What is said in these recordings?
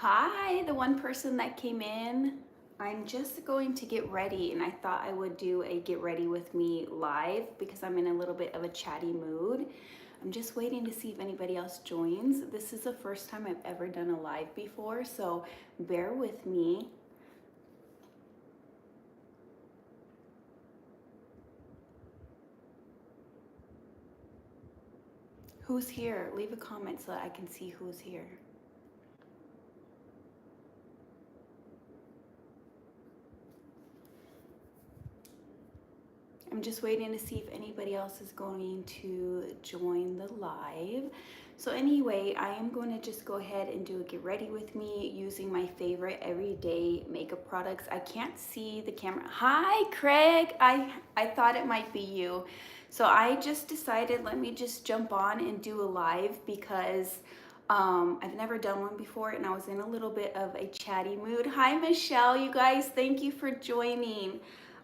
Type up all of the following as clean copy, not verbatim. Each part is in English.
Hi, the one person that came in. I'm just going to get ready, and I thought I would do a get ready with me live because I'm in a little bit of a chatty mood. I'm just waiting to see if anybody else joins. This is the first time I've ever done a live before, so bear with me. Who's here? Leave a comment so that I can see who's here. I'm just waiting to see if anybody else is going to join the live. So anyway, I am going to just go ahead and do a get ready with me using my favorite everyday makeup products. I can't see the camera. Hi, Craig. I thought it might be you. So I just decided, let me just jump on and do a live because I've never done one before and I was in a little bit of a chatty mood. Hi, Michelle, you guys, thank you for joining.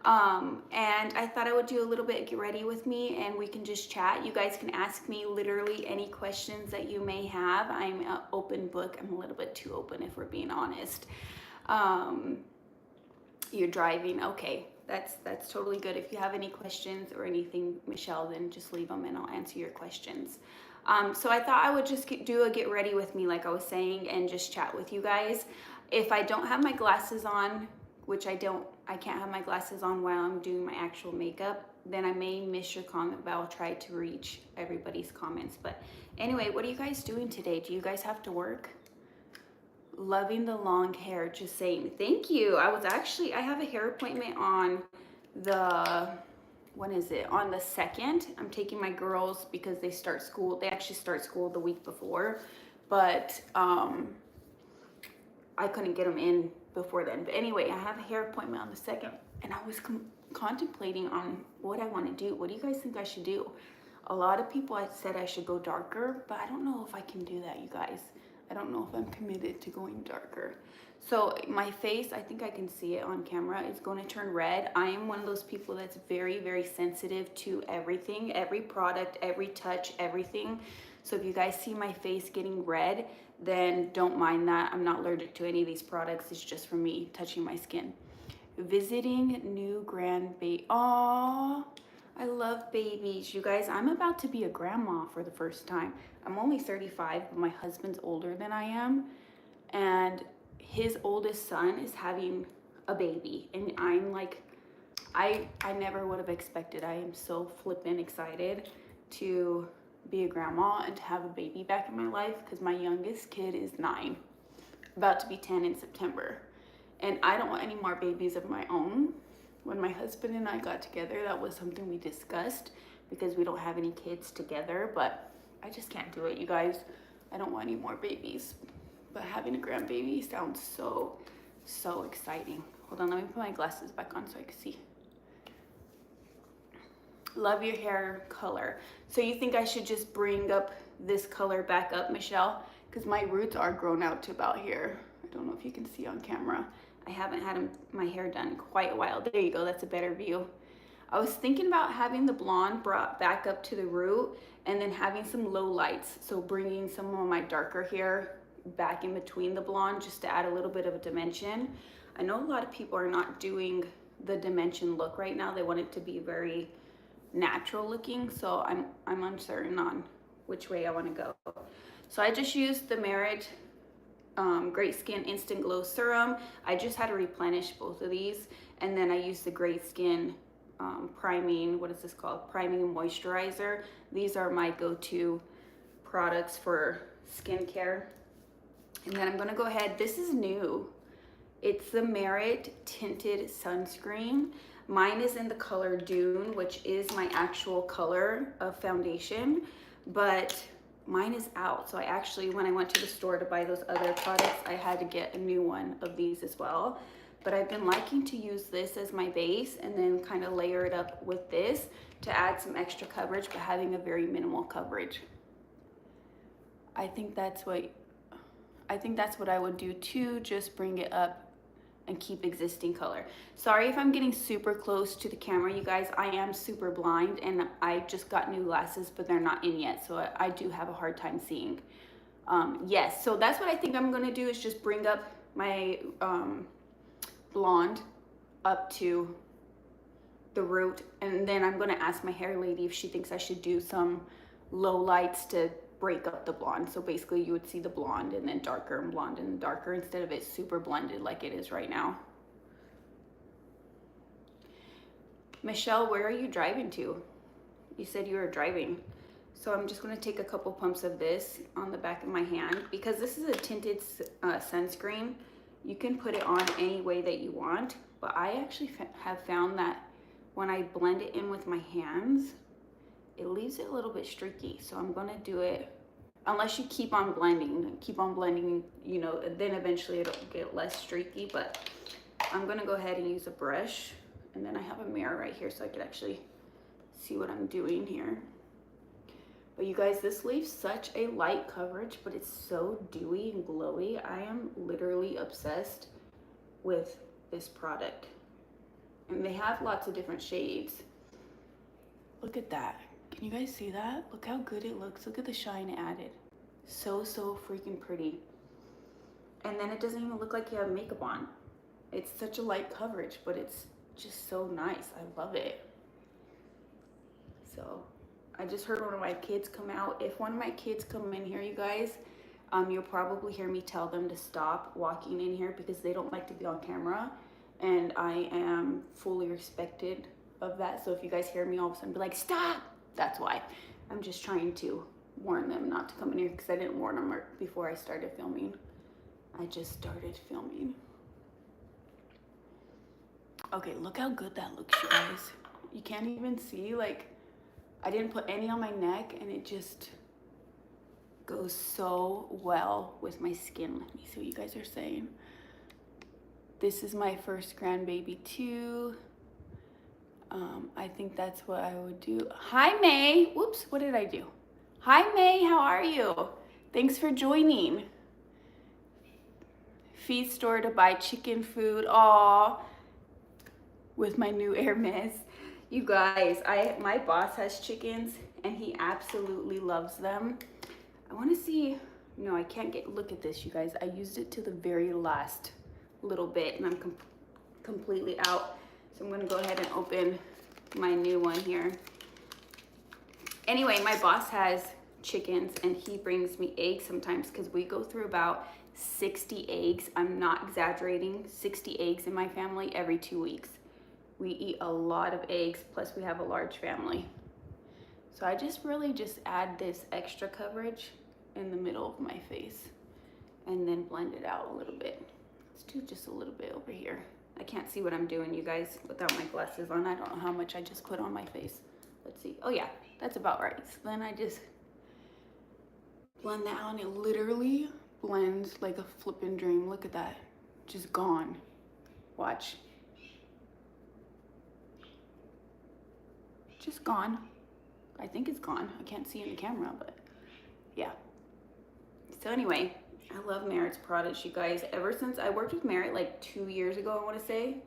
And I thought I would do a little bit get ready with me and we can just chat. You guys can ask me literally any questions that you may have. I'm an open book. I'm a little bit too open if we're being honest. You're driving. Okay, that's totally good. If you have any questions or anything, Michelle, then just leave them and I'll answer your questions. So I thought I would just do a get ready with me like I was saying and just chat with you guys. If I don't have my glasses on, which I can't have my glasses on while I'm doing my actual makeup, then I may miss your comment, but I'll try to reach everybody's comments. But anyway, what are you guys doing today? Do you guys have to work? Loving the long hair, just saying. Thank you. I have a hair appointment on the, when is it? On the 2nd. I'm taking my girls because they actually start school the week before, but I couldn't get them in before then. But anyway, I have a hair appointment on the 2nd and I was contemplating on what I want to do. What do you guys think I should do? A lot of people had said I should go darker, but I don't know if I can do that, you guys. I don't know if I'm committed to going darker. So my face, I think I can see it on camera, is going to turn red. I am one of those people that's very, very sensitive to everything, every product, every touch, everything. So if you guys see my face getting red, then don't mind that. I'm not allergic to any of these products. It's just for me touching my skin. Visiting new grandbaby. Aww, I love babies. You guys, I'm about to be a grandma for the first time. I'm only 35, but my husband's older than I am. And his oldest son is having a baby. And I'm like, I never would have expected. I am so flippin' excited to be a grandma and to have a baby back in my life because my youngest kid is 9, about to be 10 in September. And I don't want any more babies of my own. When my husband and I got together, that was something we discussed because we don't have any kids together, but I just can't do it, you guys. I don't want any more babies, but having a grandbaby sounds so, so exciting. Hold on, let me put my glasses back on so I can see. Love your hair color. So you think I should just bring up this color back up, Michelle? Because my roots are grown out to about here. I don't know if you can see on camera. I haven't had my hair done quite a while. There you go, that's a better view. I was thinking about having the blonde brought back up to the root and then having some low lights. So bringing some of my darker hair back in between the blonde just to add a little bit of a dimension. I know a lot of people are not doing the dimension look right now. They want it to be very natural looking, so I'm uncertain on which way I want to go. So I just used the Merit Great Skin Instant Glow Serum. I just had to replenish both of these, and then I used the Great Skin priming, what is this called? Priming and moisturizer. These are my go-to products for skincare. And then I'm gonna go ahead, this is new. It's the Merit Tinted Sunscreen. Mine is in the color Dune, which is my actual color of foundation, but mine is out. So I actually, when I went to the store to buy those other products, I had to get a new one of these as well. But I've been liking to use this as my base and then kind of layer it up with this to add some extra coverage, but having a very minimal coverage. I think that's what I would do too, just bring it up and keep existing color. Sorry if I'm getting super close to the camera, you guys. I am super blind and I just got new glasses, but they're not in yet, so I do have a hard time seeing. Yes, so that's what I think I'm gonna do, is just bring up my blonde up to the root, and then I'm gonna ask my hair lady if she thinks I should do some low lights to break up the blonde. So basically you would see the blonde and then darker and blonde and darker, instead of it super blended like it is right now. Michelle, where are you driving to? You said you were driving. So I'm just going to take a couple pumps of this on the back of my hand, because this is a tinted sunscreen. You can put it on any way that you want, but I actually have found that when I blend it in with my hands, it leaves it a little bit streaky. So I'm going to do it, unless you keep on blending, you know, then eventually it'll get less streaky. But I'm going to go ahead and use a brush, and then I have a mirror right here so I could actually see what I'm doing here. But you guys, this leaves such a light coverage, but it's so dewy and glowy. I am literally obsessed with this product. And they have lots of different shades. Look at that. Can you guys see that? Look how good it looks. Look at the shine it added. So freaking pretty. And then it doesn't even look like you have makeup on. It's such a light coverage, but it's just so nice. I love it. So I just heard one of my kids come out. If one of my kids come in here, you guys, you'll probably hear me tell them to stop walking in here, because they don't like to be on camera, and I am fully respected of that. So if you guys hear me all of a sudden be like, stop, that's why. I'm just trying to warn them not to come in here, because I didn't warn them before I started filming. I just started filming. Okay, look how good that looks, you guys. You can't even see, like, I didn't put any on my neck, and it just goes so well with my skin. Let me see what you guys are saying. This is my first grandbaby too. I think that's what I would do. Hi, May. Whoops, what did I do? Hi, May, how are you? Thanks for joining. Feed store to buy chicken food. Aw, with my new Hermes. You guys, my boss has chickens, and he absolutely loves them. I want to see, no, I can't look at this, you guys. I used it to the very last little bit, and I'm completely out. So I'm going to go ahead and open my new one here. Anyway, my boss has chickens, and he brings me eggs sometimes, because we go through about 60 eggs. I'm not exaggerating, 60 eggs in my family every 2 weeks. We eat a lot of eggs, plus we have a large family. So I just really just add this extra coverage in the middle of my face, and then blend it out a little bit. Let's do just a little bit over here. I can't see what I'm doing, you guys, without my glasses on. I don't know how much I just put on my face. Let's see. Oh yeah, that's about right. So then I just blend that out, and it literally blends like a flippin' dream. Look at that, just gone. Watch. Just gone. I think it's gone. I can't see in the camera, but yeah. So anyway, I love Merit's products, you guys. Ever since I worked with Merit like 2 years ago, I want to say,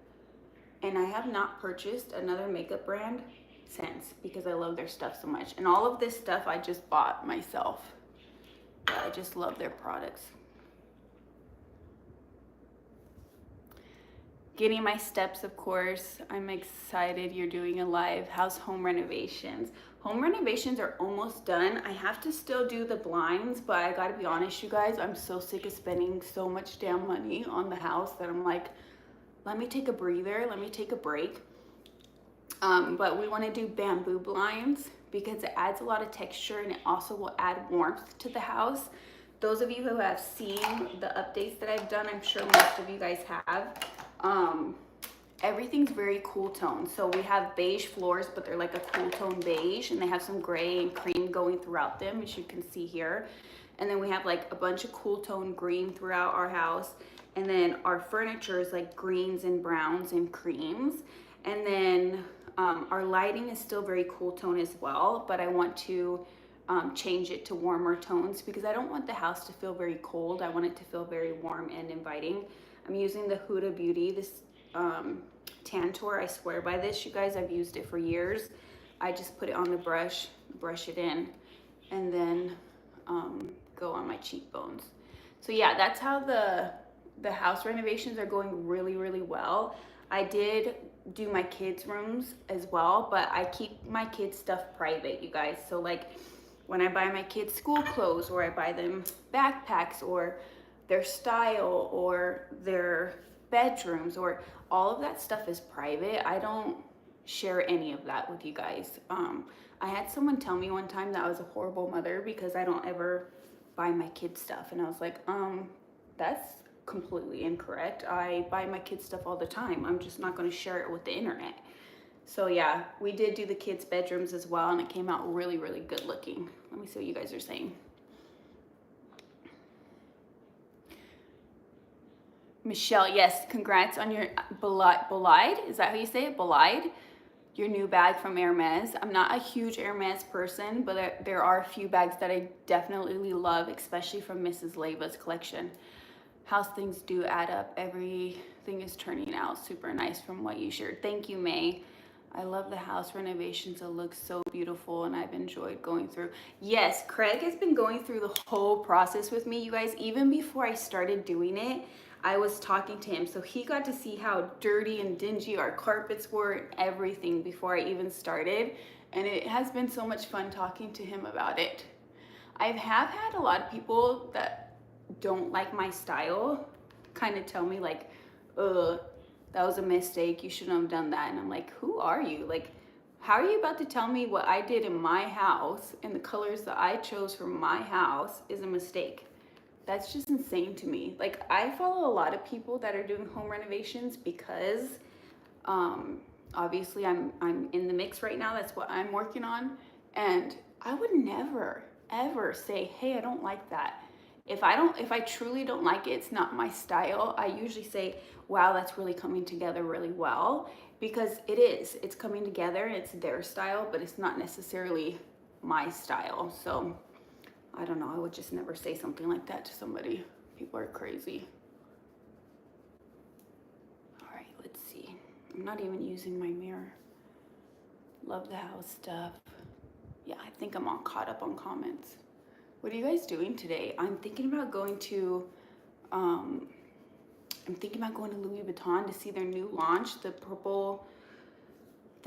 and I have not purchased another makeup brand since, because I love their stuff so much. And all of this stuff I just bought myself. Yeah, I just love their products. Getting my steps, of course. I'm excited you're doing a live. How's home renovations? Home renovations are almost done. I have to still do the blinds, but I gotta be honest, you guys, I'm so sick of spending so much damn money on the house that I'm like, let me take a breather, let me take a break. But we wanna do bamboo blinds, because it adds a lot of texture, and it also will add warmth to the house. Those of you who have seen the updates that I've done, I'm sure most of you guys have. Everything's very cool tone. So we have beige floors, but they're like a cool tone beige, and they have some gray and cream going throughout them, as you can see here. And then we have like a bunch of cool tone green throughout our house. And then our furniture is like greens and browns and creams. And then our lighting is still very cool tone as well, but I want to change it to warmer tones, because I don't want the house to feel very cold. I want it to feel very warm and inviting. I'm using the Huda Beauty, this Tantour. I swear by this, you guys. I've used it for years. I just put it on the brush it in, and then go on my cheekbones. So yeah, that's how the house renovations are going really, really well. I did do my kids' rooms as well, but I keep my kids' stuff private, you guys. So like when I buy my kids school clothes, or I buy them backpacks, or their style, or their bedrooms, or all of that stuff is private. I don't share any of that with you guys. I had someone tell me one time that I was a horrible mother because I don't ever buy my kids stuff, and I was like, that's completely incorrect. I buy my kids stuff all the time. I'm just not going to share it with the internet. So yeah, we did do the kids' bedrooms as well, and it came out really, really good looking. Let me see what you guys are saying. Michelle, yes, congrats on your Belied. Is that how you say it? Belied? Your new bag from Hermes. I'm not a huge Hermes person, but there are a few bags that I definitely love, especially from Mrs. Leiva's collection. House things do add up. Everything is turning out super nice from what you shared. Thank you, May. I love the house renovations. It looks so beautiful, and I've enjoyed going through. Yes, Craig has been going through the whole process with me, you guys. Even before I started doing it, I was talking to him, so he got to see how dirty and dingy our carpets were and everything before I even started, and it has been so much fun talking to him about it. I have had a lot of people that don't like my style kind of tell me like, that was a mistake, you shouldn't have done that. And I'm like, who are you? Like, how are you about to tell me what I did in my house and the colors that I chose for my house is a mistake? That's just insane to me. Like, I follow a lot of people that are doing home renovations because obviously I'm in the mix right now. That's what I'm working on, and I would never ever say, hey, I don't like that. If I truly don't like it, it's not my style. I usually say, wow, that's really coming together really well, because it's coming together, it's their style, but it's not necessarily my style. So I don't know, I would just never say something like that to somebody. People are crazy. All right, let's see. I'm not even using my mirror. Love the house stuff. Yeah, I think I'm all caught up on comments. What are you guys doing today? I'm thinking about going to Louis Vuitton to see their new launch, the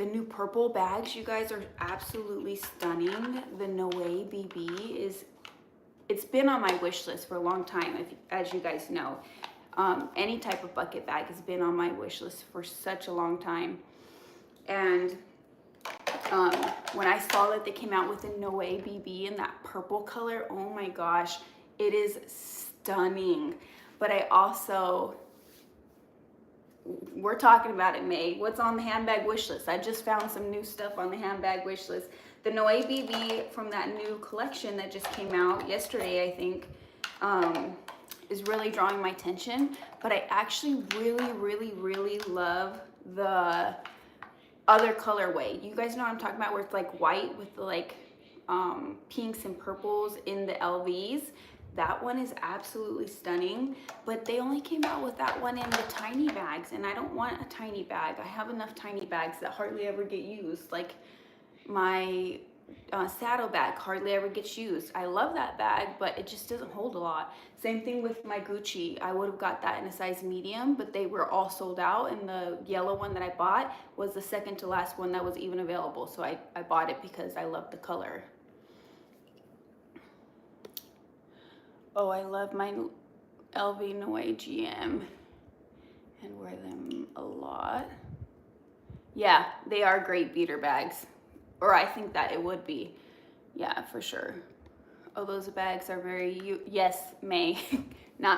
new purple bags. You guys are absolutely stunning. The Noe BB it's been on my wish list for a long time, as you guys know. Any type of bucket bag has been on my wish list for such a long time. And when I saw that they came out with a Noe BB in that purple color, oh my gosh, it is stunning. But I also, we're talking about it, May. What's on the handbag wish list? I just found some new stuff on the handbag wish list. The Noe BB from that new collection that just came out yesterday, I think, is really drawing my attention. But I actually really love the other colorway. You guys know what I'm talking about, where it's like white with the like pinks and purples in the LVs. That one is absolutely stunning, but they only came out with that one in the tiny bags, and I don't want a tiny bag. I have enough tiny bags that hardly ever get used. Like my saddle bag hardly ever gets used. I love that bag, but it just doesn't hold a lot. Same thing with my Gucci. I would have got that in a size medium, but they were all sold out, and the yellow one that I bought was the second to last one that was even available. So I bought it because I love the color. Oh, I love my LV Noe GM and wear them a lot. Yeah, they are great beater bags. Or I think that it would be. Yeah, for sure. Oh, those bags are very you. Yes, May.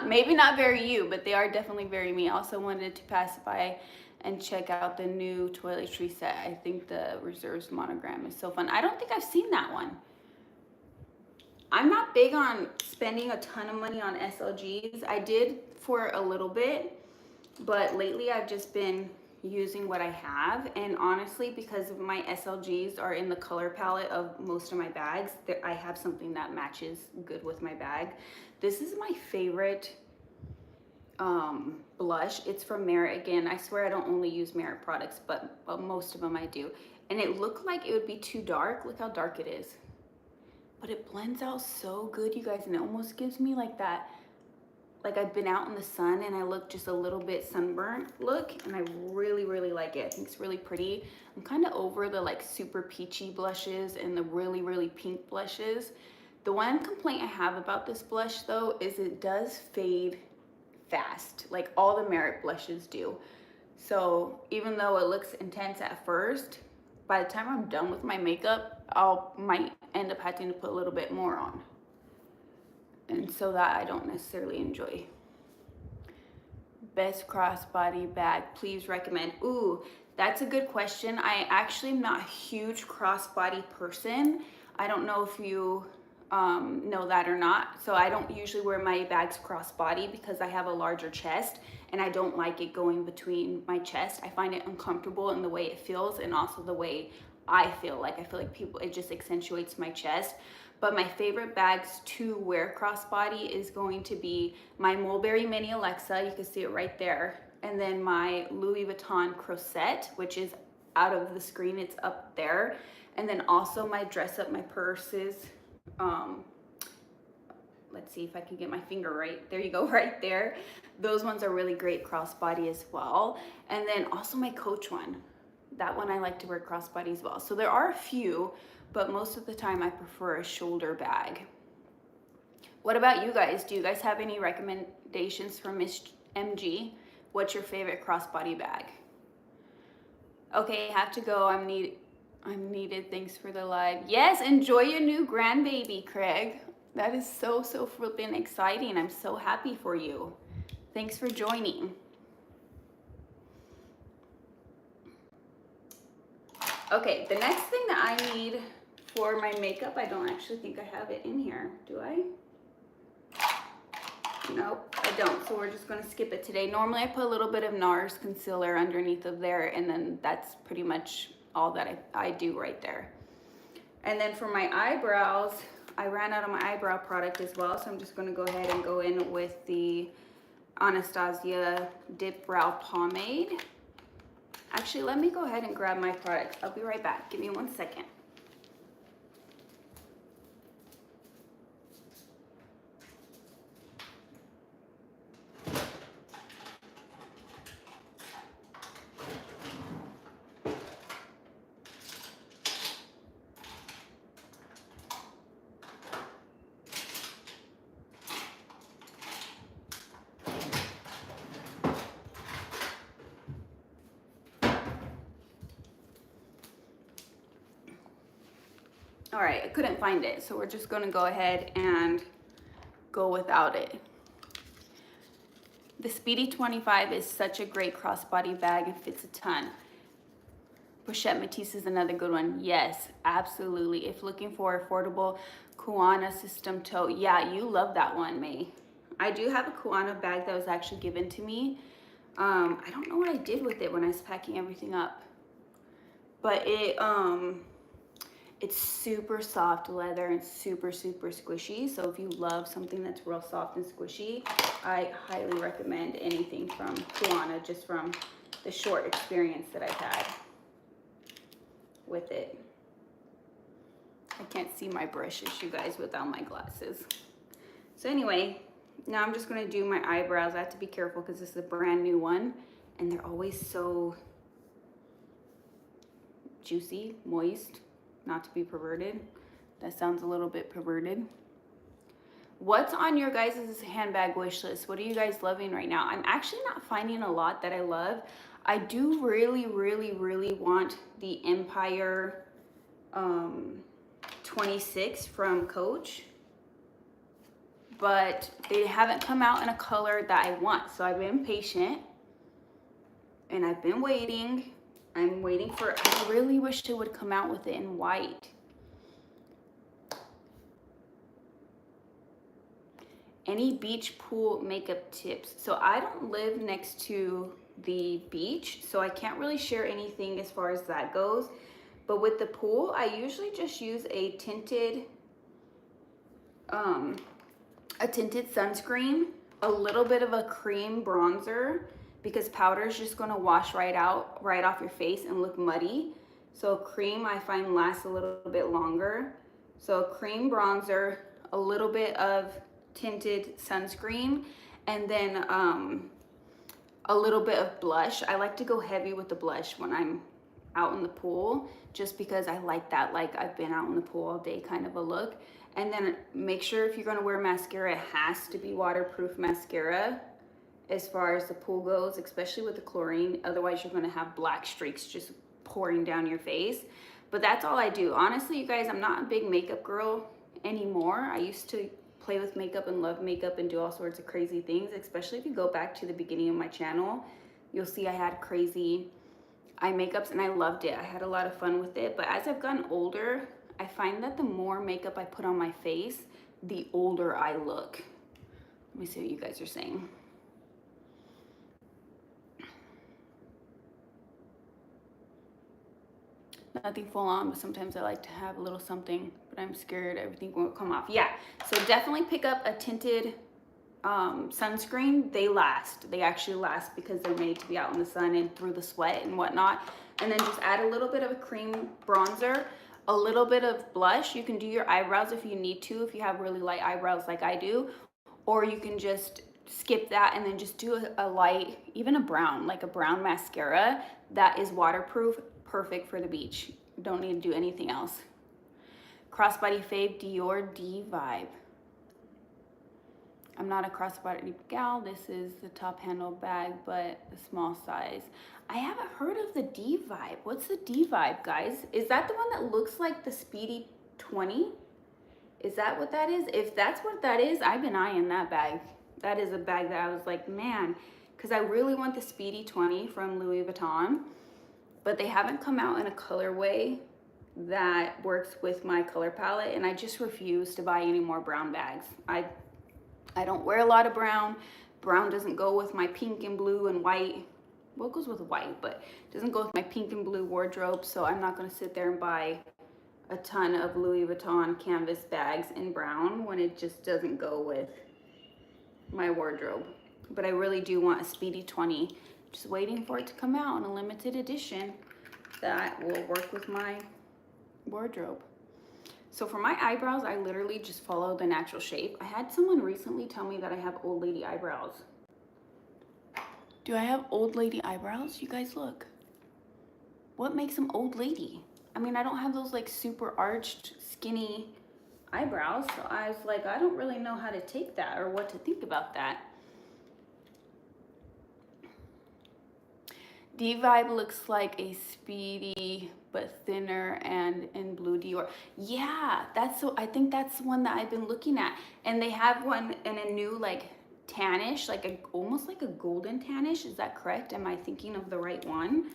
Maybe not very you, but they are definitely very me. I also wanted to pass by and check out the new toiletry set. I think the Reserves monogram is so fun. I don't think I've seen that one. I'm not big on spending a ton of money on SLGs. I did for a little bit, but lately I've just been using what I have. And honestly, because of my SLGs are in the color palette of most of my bags, I have something that matches good with my bag. This is my favorite blush. It's from Merit. Again, I swear I don't only use Merit products, but most of them I do. And it looked like it would be too dark. Look how dark it is. but it blends out so good, you guys, and it almost gives me like that, like I've been out in the sun and I look just a little bit sunburnt look, and I really, really like it. I think it's really pretty. I'm kind of over the like super peachy blushes and the really, really pink blushes. The one complaint I have about this blush though is it does fade fast, like all the Merit blushes do. So even though it looks intense at first, by the time I'm done with my makeup, might end up having to put a little bit more on. And so that I don't necessarily enjoy. Best crossbody bag, please recommend. Ooh, that's a good question. I actually am not a huge crossbody person. I don't know if you know that or not. So I don't usually wear my bags crossbody because I have a larger chest and I don't like it going between my chest. I find it uncomfortable in the way it feels and also the way I feel like people, it just accentuates my chest. But my favorite bags to wear crossbody is going to be my Mulberry Mini Alexa, you can see it right there, and then my Louis Vuitton Crosette, which is out of the screen, it's up there, and then also my Dress Up My Purses. Let's see if I can get my finger right. There you go, right there. Those ones are really great crossbody as well. And then also my Coach one. That one I like to wear crossbody as well. So there are a few, but most of the time I prefer a shoulder bag. What about you guys? Do you guys have any recommendations for Miss MG? What's your favorite crossbody bag? Okay, I have to go. I'm needed. Thanks for the live. Yes, enjoy your new grandbaby, Craig. That is so flippin' exciting. I'm so happy for you. Thanks for joining. Okay, the next thing that I need for my makeup, I don't actually think I have it in here. Do I? Nope, I don't. So we're just gonna skip it today. Normally I put a little bit of NARS concealer underneath of there, and then that's pretty much all that I do right there. And then for my eyebrows, I ran out of my eyebrow product as well, so I'm just gonna go ahead and go in with the Anastasia Dip Brow Pomade. Actually, let me go ahead and grab my products. I'll be right back. Give me 1 second. All right, I couldn't find it, so we're just gonna go ahead and go without it. The Speedy 25 is such a great crossbody bag. It fits a ton. Pochette Matisse is another good one. Yes, absolutely. If looking for affordable Kuana system tote, yeah, you love that one, May. I do have a Kuana bag that was actually given to me. I don't know what I did with it when I was packing everything up, but it's super soft leather and super squishy. So if you love something that's real soft and squishy, I highly recommend anything from Kuana, just from the short experience that I've had with it. I can't see my brushes, you guys, without my glasses. So anyway, now I'm just gonna do my eyebrows. I have to be careful because this is a brand new one and they're always so juicy, moist. Not to be perverted. That sounds a little bit perverted. What's on your guys' handbag wish list? What are you guys loving right now? I'm actually not finding a lot that I love. I do really want the Empire 26 from Coach, but they haven't come out in a color that I want. So I've been patient and I've been waiting. I'm waiting for, I really wish they would come out with it in white. Any beach pool makeup tips? So I don't live next to the beach, so I can't really share anything as far as that goes. But with the pool, I usually just use a tinted sunscreen, a little bit of a cream bronzer, because powder is just going to wash right off your face and look muddy. So cream I find lasts a little bit longer. So cream bronzer, a little bit of tinted sunscreen, and then a little bit of blush. I like to go heavy with the blush when I'm out in the pool, just because I like that, like I've been out in the pool all day kind of a look. And then make sure if you're gonna wear mascara, it has to be waterproof mascara as far as the pool goes, especially with the chlorine. Otherwise you're gonna have black streaks just pouring down your face. But that's all I do. Honestly, you guys, I'm not a big makeup girl anymore. I used to play with makeup and love makeup and do all sorts of crazy things, especially if you go back to the beginning of my channel. You'll see I had crazy eye makeups and I loved it. I had a lot of fun with it. But as I've gotten older, I find that the more makeup I put on my face, the older I look. Let me see what you guys are saying. Nothing full on, but sometimes I like to have a little something, but I'm scared everything won't come off. Yeah, so definitely pick up a tinted sunscreen. They last. They actually last because they're made to be out in the sun and through the sweat and whatnot. And then just add a little bit of a cream bronzer, a little bit of blush. You can do your eyebrows if you need to, if you have really light eyebrows like I do, or you can just skip that and then just do a light, even a brown, like a brown mascara that is waterproof, perfect for the beach. Don't need to do anything else. Crossbody fave, Dior D Vibe. I'm not a crossbody gal. This is the top handle bag, but the small size. I haven't heard of the D Vibe. What's the D Vibe, guys? Is that the one that looks like the Speedy 20? Is that what that is? If that's what that is, I've been eyeing that bag. That is a bag that I was like, man, because I really want the Speedy 20 from Louis Vuitton, but they haven't come out in a colorway that works with my color palette, and I just refuse to buy any more brown bags. I don't wear a lot of brown. Brown doesn't go with my pink and blue and white. Well, it goes with white, but it doesn't go with my pink and blue wardrobe, so I'm not gonna sit there and buy a ton of Louis Vuitton canvas bags in brown when it just doesn't go with my wardrobe. But I really do want a Speedy 20. Just waiting for it to come out in a limited edition that will work with my wardrobe. So for my eyebrows, I literally just follow the natural shape. I had someone recently tell me that I have old lady eyebrows. Do I have old lady eyebrows? You guys look. What makes them old lady? I mean, I don't have those like super arched, skinny eyebrows. So I was like, I don't really know how to take that or what to think about that. D Vibe looks like a Speedy but thinner and in blue Dior. Yeah, I think that's the one that I've been looking at. And they have one in a new like tannish, like almost like a golden tannish. Is that correct? Am I thinking of the right one?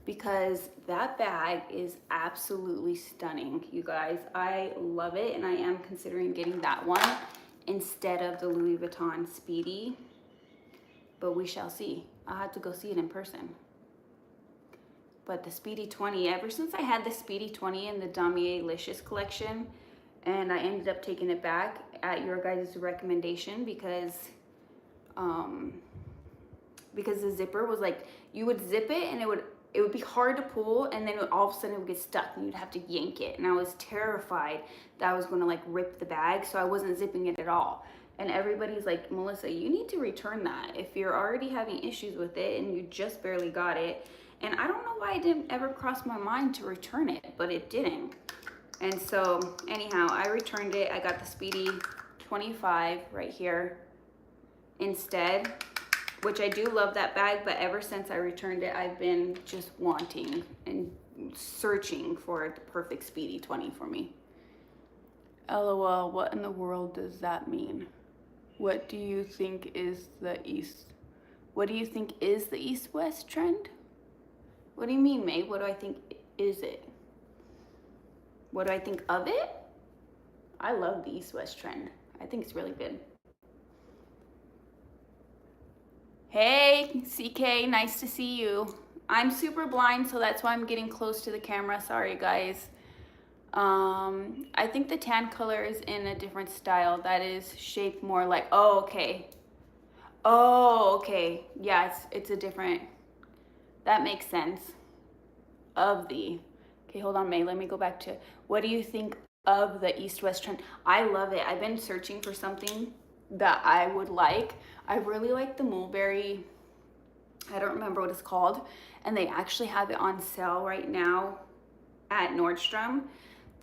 Because that bag is absolutely stunning, you guys. I love it, and I am considering getting that one instead of the Louis Vuitton Speedy. But we shall see. I'll have to go see it in person. But the Speedy 20, ever since I had the Speedy 20 in the Damier Licious collection, and I ended up taking it back at your guys' recommendation because the zipper was like, you would zip it and it would be hard to pull, and then all of a sudden it would get stuck and you'd have to yank it. And I was terrified that I was gonna like rip the bag, so I wasn't zipping it at all. And everybody's like, Melissa, you need to return that if you're already having issues with it and you just barely got it. And I don't know why it didn't ever cross my mind to return it, but it didn't. And so anyhow, I returned it. I got the Speedy 25 right here instead, which I do love that bag, but ever since I returned it, I've been just wanting and searching for the perfect Speedy 20 for me. LOL, what in the world does that mean? What do you think is the East-West trend? What do you mean, May? What do I think is it? What do I think of it? I love the East-West trend. I think it's really good. Hey, CK, nice to see you. I'm super blind, so that's why I'm getting close to the camera. Sorry, guys. I think the tan color is in a different style. That is shaped more like, oh, okay. Oh, okay. Yeah, it's a different, that makes sense. Okay, hold on, May. Let me go back to, what do you think of the East-West trend. I love it. I've been searching for something that I would like. I really like the mulberry, I don't remember what it's called, and they actually have it on sale right now at Nordstrom.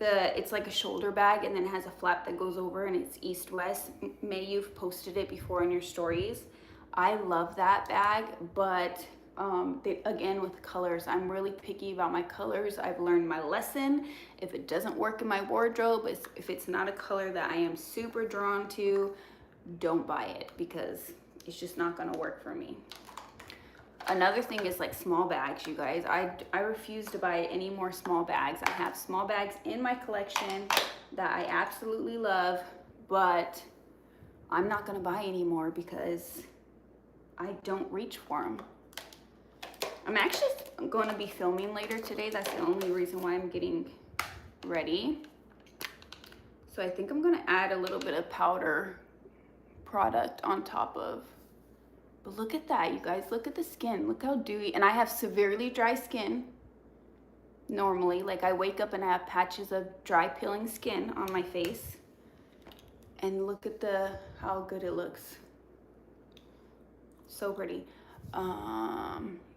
It's like a shoulder bag, and then it has a flap that goes over, and it's East-West. May, you've posted it before in your stories. I love that bag, but again, with colors, I'm really picky about my colors. I've learned my lesson. If it doesn't work in my wardrobe, if it's not a color that I am super drawn to, don't buy it, because it's just not gonna work for me. Another thing is like small bags, you guys. I refuse to buy any more small bags. I have small bags in my collection that I absolutely love, but I'm not gonna buy any more because I don't reach for them. I'm actually going to be filming later today. That's the only reason why I'm getting ready. So I think I'm gonna add a little bit of powder product on top of. But look at that, you guys. Look at the skin. Look how dewy. And I have severely dry skin normally. Like, I wake up and I have patches of dry peeling skin on my face. And look at how good it looks. So pretty.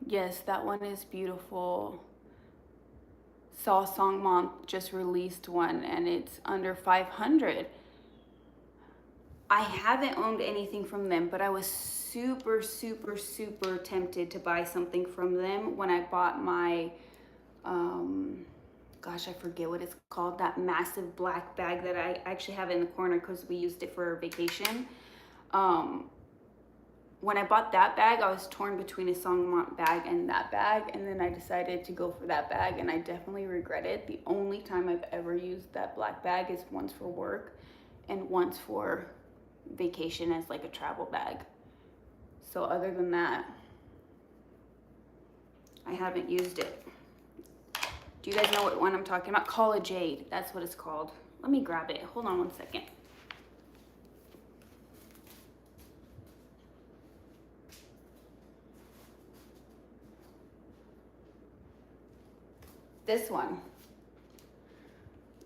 Yes, that one is beautiful. Saw Songmont just released one, and it's under 500. I haven't owned anything from them, but I was super tempted to buy something from them when I bought my, gosh, I forget what it's called, that massive black bag that I actually have in the corner because we used it for vacation. When I bought that bag, I was torn between a Songmont bag and that bag, and then I decided to go for that bag, and I definitely regret it. The only time I've ever used that black bag is once for work and once for vacation as like a travel bag. So other than that, I haven't used it. Do you guys know what one I'm talking about? College Jade, that's what it's called. Let me grab it. Hold on one second. This one.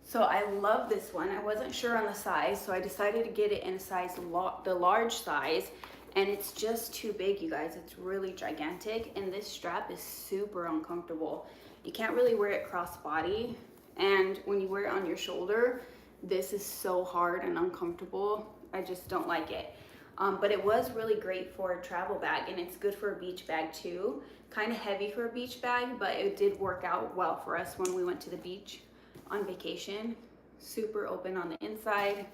So I love this one. I wasn't sure on the size, so I decided to get it in a size, the large size, and it's just too big, you guys. It's really gigantic, and this strap is super uncomfortable. You can't really wear it crossbody, and when you wear it on your shoulder, this is so hard and uncomfortable. I just don't like it. But it was really great for a travel bag, and it's good for a beach bag too. Kind of heavy for a beach bag, but it did work out well for us when we went to the beach on vacation. Super open on the inside.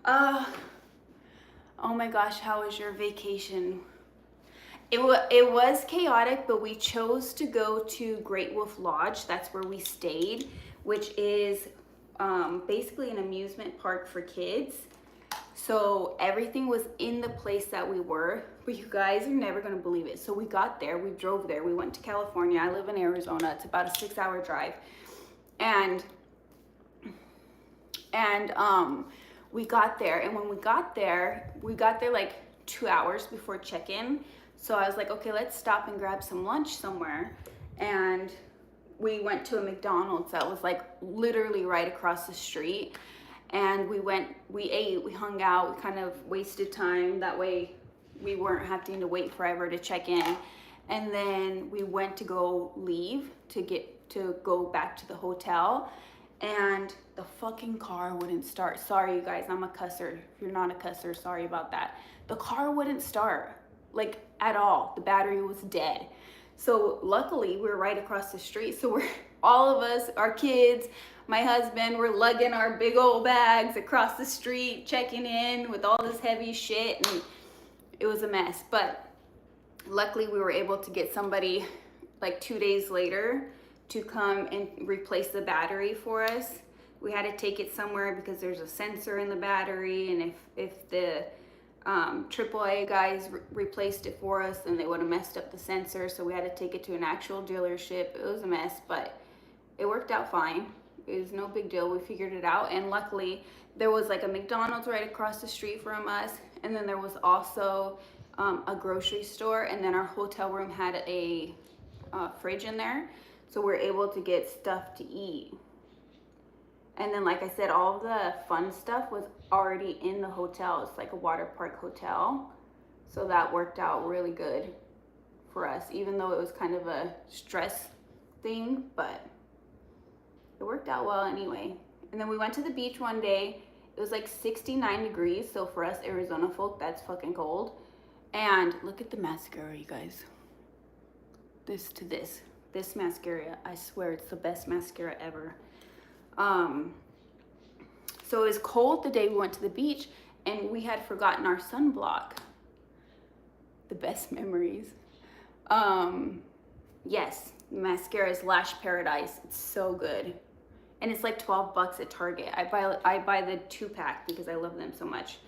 Oh my gosh, how was your vacation? It was chaotic, but we chose to go to Great Wolf Lodge. That's where we stayed, which is basically an amusement park for kids. So everything was in the place that we were, but you guys are never gonna believe it. So we got there, we drove there, we went to California. I live in Arizona. It's about a 6-hour drive. And we got there, and when we got there like 2 hours before check-in. So I was like, okay, let's stop and grab some lunch somewhere. And we went to a McDonald's that was like literally right across the street. And we ate, we hung out, we kind of wasted time. That way we weren't having to wait forever to check in. And then we went to go go back to the hotel, and the fucking car wouldn't start. Sorry, you guys, I'm a cusser. If you're not a cusser, sorry about that. The car wouldn't start, like at all. The battery was dead. So luckily we're right across the street. So we're all of us, our kids, my husband, we're lugging our big old bags across the street, checking in with all this heavy shit, and it was a mess. But luckily we were able to get somebody like 2 days later to come and replace the battery for us. We had to take it somewhere because there's a sensor in the battery, and if the AAA guys replaced it for us, then they would have messed up the sensor. So we had to take it to an actual dealership. It was a mess, but it worked out fine. It was no big deal. We figured it out. And luckily there was like a McDonald's right across the street from us, and then there was also a grocery store, and then our hotel room had a fridge in there, so we're able to get stuff to eat. And then, like I said, all the fun stuff was already in the hotel. It's like a water park hotel. So that worked out really good for us, even though it was kind of a stress thing, but it worked out well anyway. And then we went to the beach one day. It was like 69 degrees. So for us Arizona folk, that's fucking cold. And look at the mascara, you guys. This mascara, I swear it's the best mascara ever. So it was cold the day we went to the beach, and we had forgotten our sunblock. The best memories. Yes, mascara is Lash Paradise. It's so good. And it's like 12 bucks at Target. I buy the 2-pack because I love them so much.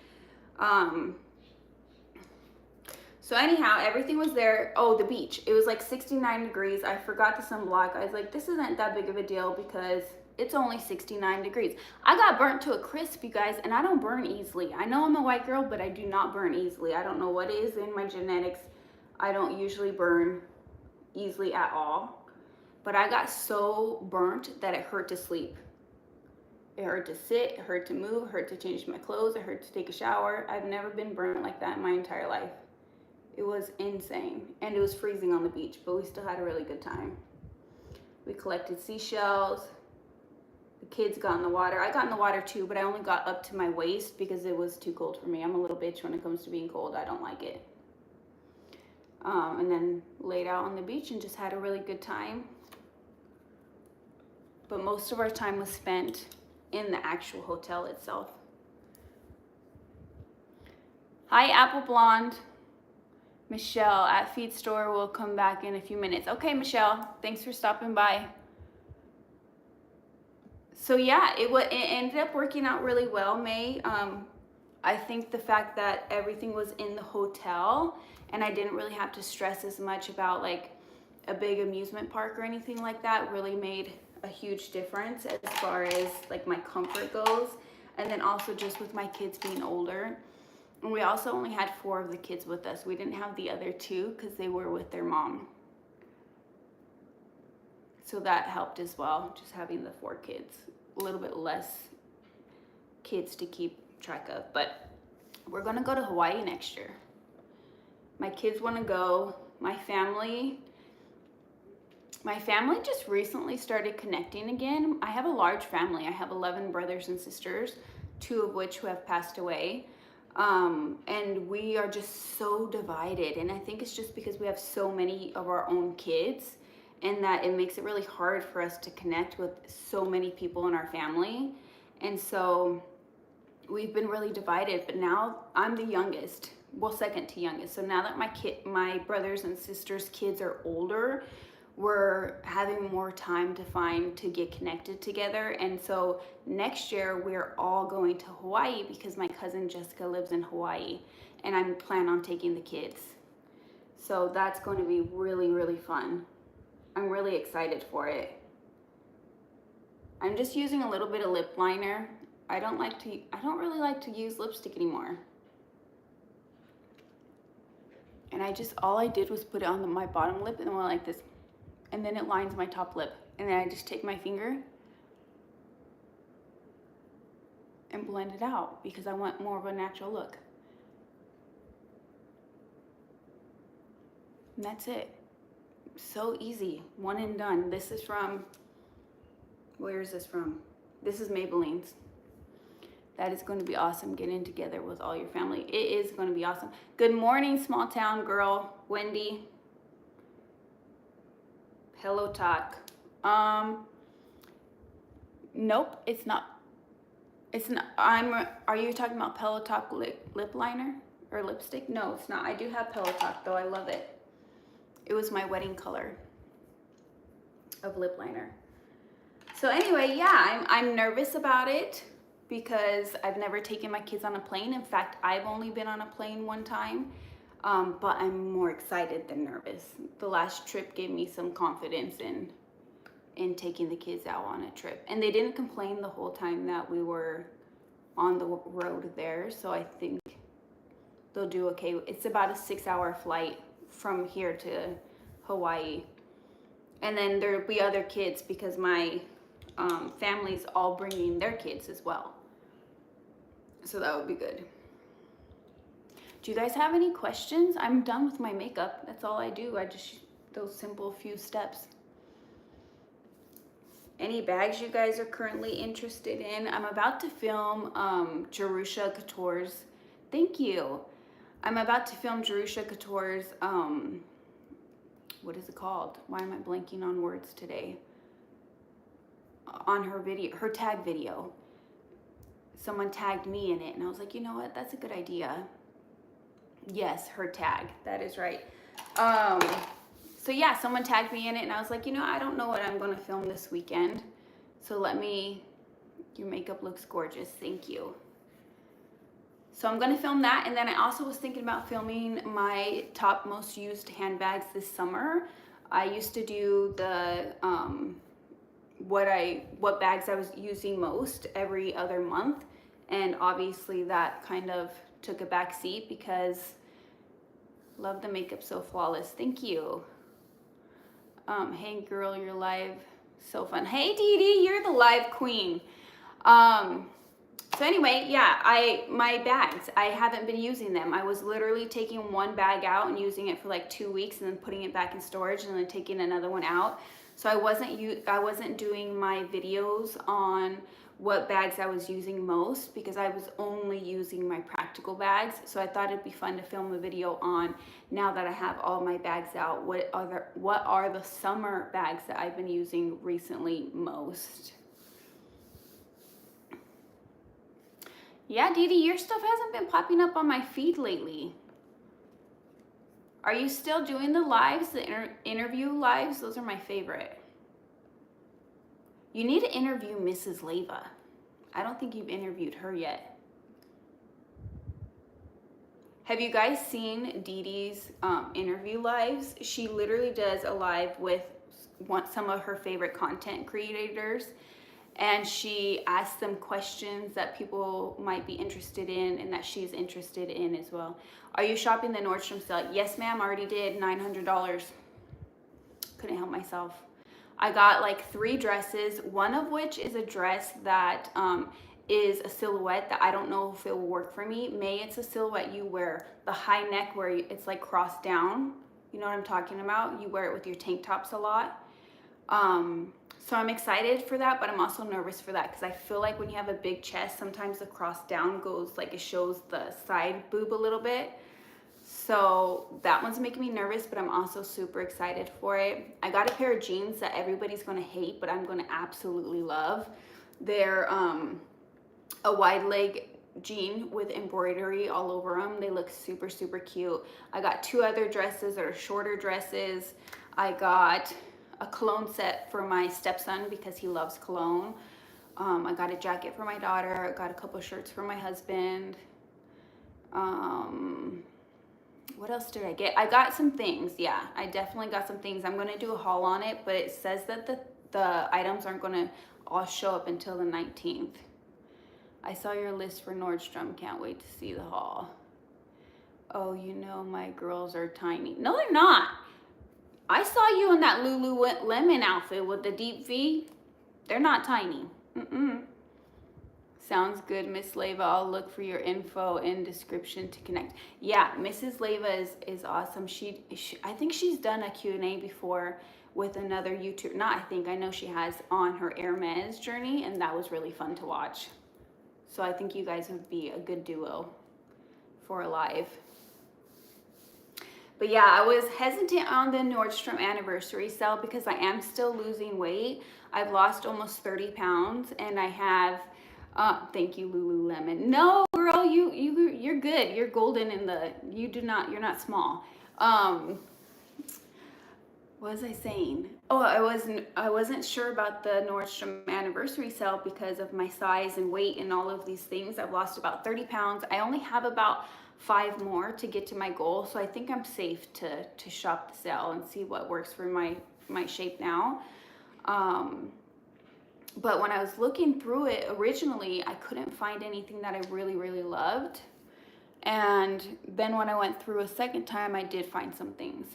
So anyhow, everything was there. Oh, the beach. It was like 69 degrees. I forgot the sunblock. I was like, this isn't that big of a deal because it's only 69 degrees. I got burnt to a crisp, you guys, and I don't burn easily. I know I'm a white girl, but I do not burn easily. I don't know what it is in my genetics. I don't usually burn easily at all. But I got so burnt that it hurt to sleep. It hurt to sit, it hurt to move, it hurt to change my clothes, it hurt to take a shower. I've never been burnt like that in my entire life. It was insane. And it was freezing on the beach, but we still had a really good time. We collected seashells. The kids got in the water. I got in the water too, but I only got up to my waist because it was too cold for me. I'm a little bitch when it comes to being cold. I don't like it. And then laid out on the beach and just had a really good time. But most of our time was spent in the actual hotel itself. Hi, Apple Blonde. Michelle at Feed Store will come back in a few minutes. Okay, Michelle, thanks for stopping by. So yeah, it ended up working out really well, May. I think the fact that everything was in the hotel and I didn't really have to stress as much about like a big amusement park or anything like that really made a huge difference as far as like my comfort goes. And then also just with my kids being older. And we also only had 4 of the kids with us. We didn't have the other 2 because they were with their mom. So that helped as well, just having the 4 kids. A little bit less kids to keep track of. But we're gonna go to Hawaii next year. My kids wanna go. My family just recently started connecting again. I have a large family. I have 11 brothers and sisters, 2 of which who have passed away. And we are just so divided. And I think it's just because we have so many of our own kids and that it makes it really hard for us to connect with so many people in our family. And so we've been really divided, but now I'm the youngest, well, second to youngest. So now that my brothers and sisters' kids are older, we're having more time to get connected together. And so next year we're all going to Hawaii because my cousin Jessica lives in Hawaii and I'm planning on taking the kids. So that's going to be really, really fun. I'm really excited for it. I'm just using a little bit of lip liner. I don't really like to use lipstick anymore. And all I did was put it on my bottom lip and then went like this. And then it lines my top lip. And then I just take my finger and blend it out because I want more of a natural look. And that's it. So easy, one and done. This is from, where is this from? This is Maybelline's. That is going to be awesome, getting together with all your family. It is going to be awesome. Good morning, small town girl, Wendy. Pillow Talk. Nope, it's not. It's not. Are you talking about Pillow Talk lip liner or lipstick? No, it's not. I do have Pillow Talk though. I love it. It was my wedding color of lip liner. So anyway, yeah, I'm nervous about it because I've never taken my kids on a plane. In fact, I've only been on a plane one time. But I'm more excited than nervous. The last trip gave me some confidence in taking the kids out on a trip. And they didn't complain the whole time that we were on the road there. So I think they'll do okay. It's about a 6-hour flight from here to Hawaii. And then there'll be other kids because my families all bringing their kids as well. So that would be good. Do you guys have any questions? I'm done with my makeup. That's all I do. I just, those simple few steps. Any bags you guys are currently interested in? I'm about to film Jerusha Couture's. Thank you. I'm about to film Jerusha Couture's, what is it called? Why am I blanking on words today? On her video, her tag video. Someone tagged me in it and I was like, you know what? That's a good idea. Yes, her tag. That is right. So yeah, someone tagged me in it and I was like, you know, I don't know what I'm going to film this weekend. So your makeup looks gorgeous. Thank you. So I'm going to film that. And then I also was thinking about filming my top most used handbags this summer. I used to do the, what bags I was using most every other month. And obviously that kind of took a back seat because love the makeup so flawless. Thank you. Hey girl, you're live. So fun. Hey Dee Dee, you're the live queen. So anyway, yeah, my bags, I haven't been using them. I was literally taking one bag out and using it for like 2 weeks and then putting it back in storage and then taking another one out. So I wasn't doing my videos on what bags I was using most because I was only using my practical bags. So I thought it'd be fun to film a video on, now that I have all my bags out, what are the summer bags that I've been using recently most. Yeah, Dee Dee, your stuff hasn't been popping up on my feed lately. Are you still doing the lives, the interview lives? Those are my favorite. You need to interview Mrs. Leva. I don't think you've interviewed her yet. Have you guys seen Dee Dee's interview lives? She literally does a live with some of her favorite content creators, and she asks them questions that people might be interested in and that she's interested in as well. Are you shopping the Nordstrom sale? Yes, ma'am, already did. $900. Couldn't help myself. I got like 3 dresses, one of which is a dress that is a silhouette that I don't know if it will work for me. It's a silhouette you wear, the high neck where it's like crossed down. You know what I'm talking about? You wear it with your tank tops a lot. So I'm excited for that, but I'm also nervous for that because I feel like when you have a big chest, sometimes the cross down goes, like it shows the side boob a little bit. So that one's making me nervous, but I'm also super excited for it. I got a pair of jeans that everybody's gonna hate, but I'm gonna absolutely love. They're a wide leg jean with embroidery all over them. They look super, super cute. I got 2 other dresses that are shorter dresses. I got a cologne set for my stepson because he loves cologne. I got a jacket for my daughter. I got a couple shirts for my husband. What else did I get? I got some things. Yeah, I definitely got some things. I'm going to do a haul on it, but it says that the items aren't going to all show up until the 19th. I saw your list for Nordstrom. Can't wait to see the haul. Oh, you know my girls are tiny. No, they're not. I saw you in that Lululemon outfit with the deep V. They're not tiny. Sounds good, Miss Leva. I'll look for your info in description to connect. Yeah, Mrs. Leva is awesome. I think she's done a Q&A before with another YouTuber. Not I think, I know she has, on her Hermes journey, and that was really fun to watch. So I think you guys would be a good duo for a live. But yeah, I was hesitant on the Nordstrom anniversary sale because I am still losing weight. I've lost almost 30 pounds and I have, thank you Lululemon. No girl, you're good. You're golden in the, you're not small. What was I saying? Oh, I wasn't sure about the Nordstrom anniversary sale because of my size and weight and all of these things. I've lost about 30 pounds. I only have about 5 more to get to my goal, so I think I'm safe to shop the sale and see what works for my shape now. But when I was looking through it originally, I couldn't find anything that I really, really loved. And then when I went through a second time, I did find some things.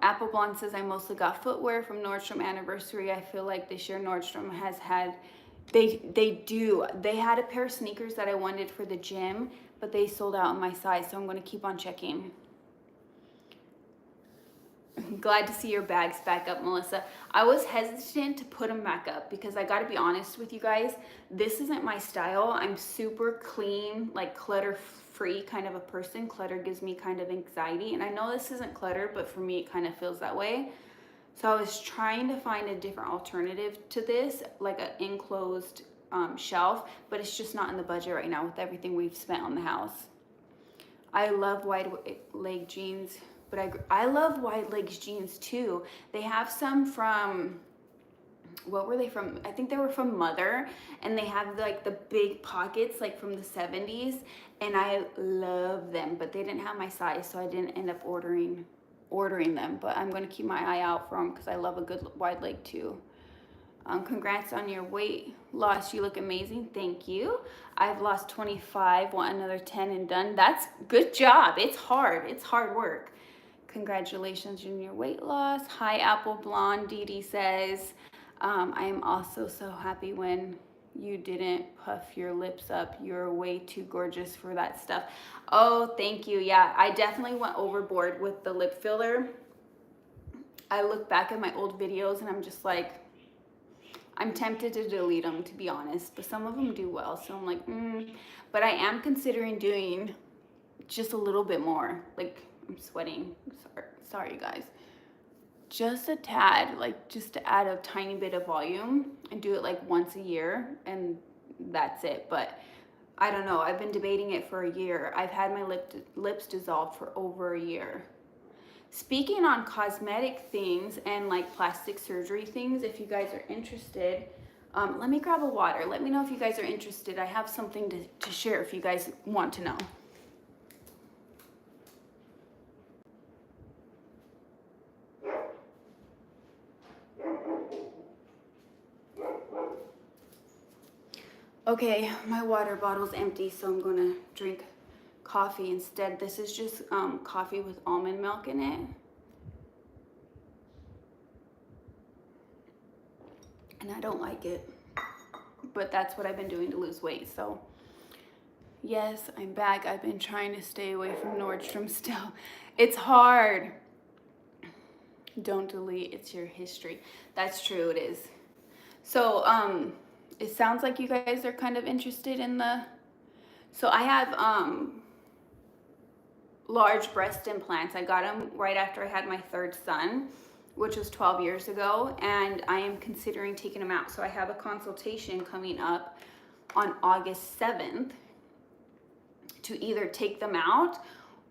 Apple Blonde says, I mostly got footwear from Nordstrom Anniversary. I feel like this year Nordstrom has had, they had a pair of sneakers that I wanted for the gym, but they sold out on my size, so I'm going to keep on checking. Glad to see your bags back up, Melissa. I was hesitant to put them back up because I got to be honest with you guys, this isn't my style. I'm super clean, like clutter free kind of a person. Clutter gives me kind of anxiety, and I know this isn't clutter, but for me it kind of feels that way. So I was trying to find a different alternative to this, like an enclosed shelf, but it's just not in the budget right now with everything we've spent on the house. I love wide leg jeans, but I love wide legs jeans too. They have some from, what were they from? I think they were from Mother, and they have like the big pockets like from the 70s, and I love them, but they didn't have my size, so I didn't end up ordering them, but I'm going to keep my eye out for them because I love a good wide leg too. Congrats on your weight loss. You look amazing. Thank you. I've lost 25, want another 10 and done. That's good job. It's hard. It's hard work. Congratulations on your weight loss. Hi, Apple Blonde. Dee Dee says, I am also so happy when you didn't puff your lips up. You're way too gorgeous for that stuff. Oh, thank you. Yeah, I definitely went overboard with the lip filler. I look back at my old videos and I'm just like, I'm tempted to delete them, to be honest, but some of them do well, so I'm like, But I am considering doing just a little bit more. Like, I'm sweating. Sorry, guys. Just a tad, like just to add a tiny bit of volume and do it like once a year, and that's it. But I don't know. I've been debating it for a year. I've had my lips dissolved for over a year. Speaking on cosmetic things and like plastic surgery things, if you guys are interested, let me grab a water. Let me know if you guys are interested. I have something to share if you guys want to know. Okay, my water bottle's empty, so I'm gonna drink coffee instead. This is just coffee with almond milk in it. And I don't like it, but that's what I've been doing to lose weight. So yes, I'm back. I've been trying to stay away from Nordstrom still. It's hard. Don't delete, it's your history. That's true, it is. So it sounds like you guys are kind of interested in so I have large breast implants. I got them right after I had my third son, which was 12 years ago, and I am considering taking them out. So I have a consultation coming up on August 7th to either take them out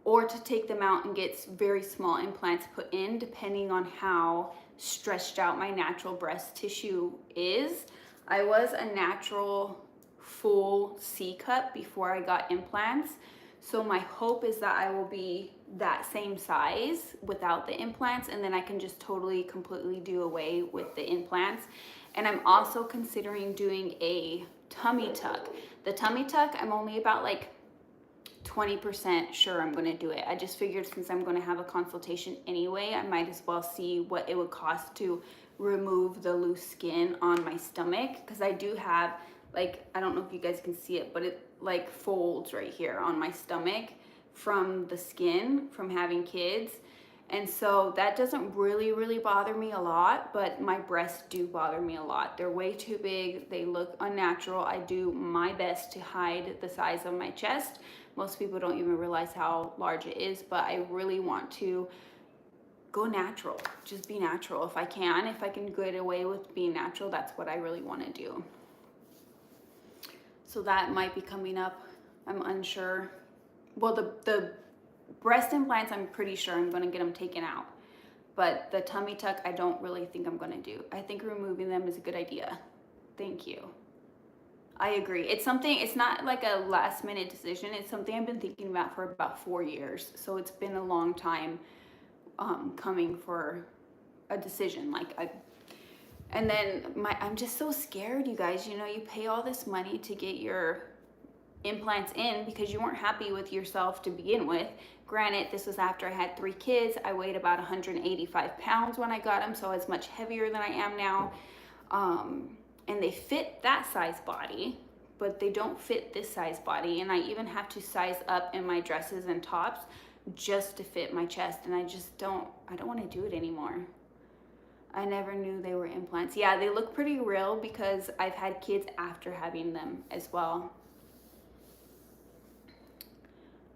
or to take them out and get very small implants put in, depending on how stretched out my natural breast tissue is. I was a natural full C cup before I got implants. So my hope is that I will be that same size without the implants, and then I can just totally, completely do away with the implants. And I'm also considering doing a tummy tuck. The tummy tuck, I'm only about like 20% sure I'm gonna do it. I just figured since I'm gonna have a consultation anyway, I might as well see what it would cost to remove the loose skin on my stomach, because I do have, like, I don't know if you guys can see it, but it like folds right here on my stomach from the skin from having kids. And so that doesn't really bother me a lot, but my breasts do bother me a lot. They're way too big, they look unnatural. I do my best to hide the size of my chest. Most people don't even realize how large it is, but I really want to go natural, just be natural if I can. If I can get away with being natural, that's what I really want to do. So that might be coming up. I'm unsure. Well, the breast implants, I'm pretty sure I'm going to get them taken out. But the tummy tuck, I don't really think I'm going to do. I think removing them is a good idea. Thank you. I agree. It's something, it's not like a last minute decision. It's something I've been thinking about for about 4 years. So it's been a long time coming for a decision. And then I'm just so scared, you guys. You know, you pay all this money to get your implants in because you weren't happy with yourself to begin with. Granted, this was after I had 3 kids. I weighed about 185 pounds when I got them, so I was much heavier than I am now. And they fit that size body, but they don't fit this size body. And I even have to size up in my dresses and tops just to fit my chest. And I don't want to do it anymore. I never knew they were implants. Yeah, they look pretty real because I've had kids after having them as well.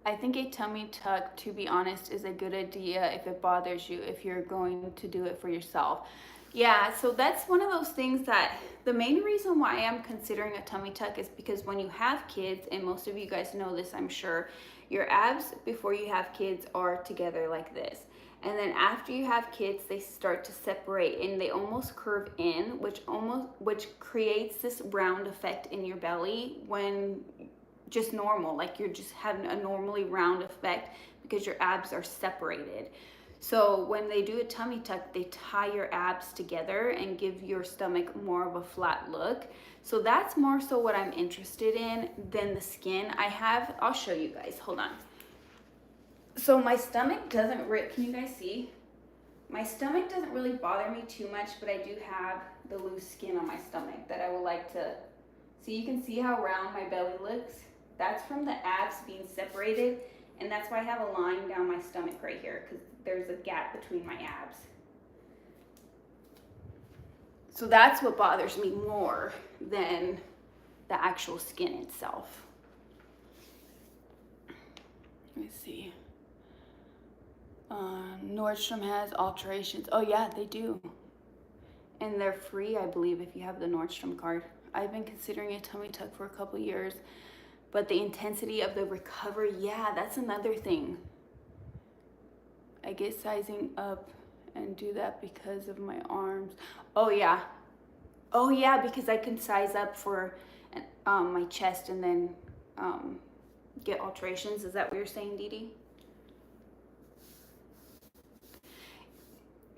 I think a tummy tuck, to be honest, is a good idea if it bothers you, if you're going to do it for yourself. Yeah, so that's one of those things that the main reason why I'm considering a tummy tuck is because when you have kids, and most of you guys know this, I'm sure, your abs before you have kids are together like this. And then after you have kids, they start to separate and they almost curve in, which creates this round effect in your belly when just normal, like you're just having a normally round effect because your abs are separated. So when they do a tummy tuck, they tie your abs together and give your stomach more of a flat look. So that's more so what I'm interested in than the skin. I'll show you guys, hold on. So my stomach doesn't rip, can you guys see? My stomach doesn't really bother me too much, but I do have the loose skin on my stomach that I would like to, so you can see how round my belly looks. That's from the abs being separated, and that's why I have a line down my stomach right here, because there's a gap between my abs. So that's what bothers me more than the actual skin itself. Let me see. Nordstrom has alterations. Oh yeah, they do. And they're free, I believe, if you have the Nordstrom card. I've been considering a tummy tuck for a couple years, but the intensity of the recovery, yeah, that's another thing. I get sizing up and do that because of my arms. Oh yeah. Oh yeah, because I can size up for my chest and then get alterations. Is that what you're saying, Dee Dee?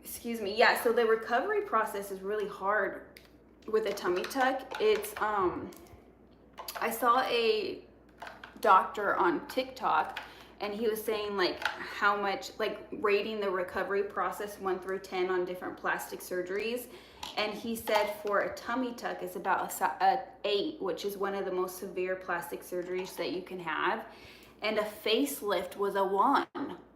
Excuse me. Yeah, so the recovery process is really hard with a tummy tuck. It's I saw a doctor on TikTok and he was saying like how much, like rating the recovery process 1 through 10 on different plastic surgeries, and he said for a tummy tuck is about a 8, which is one of the most severe plastic surgeries that you can have, and a facelift was a 1.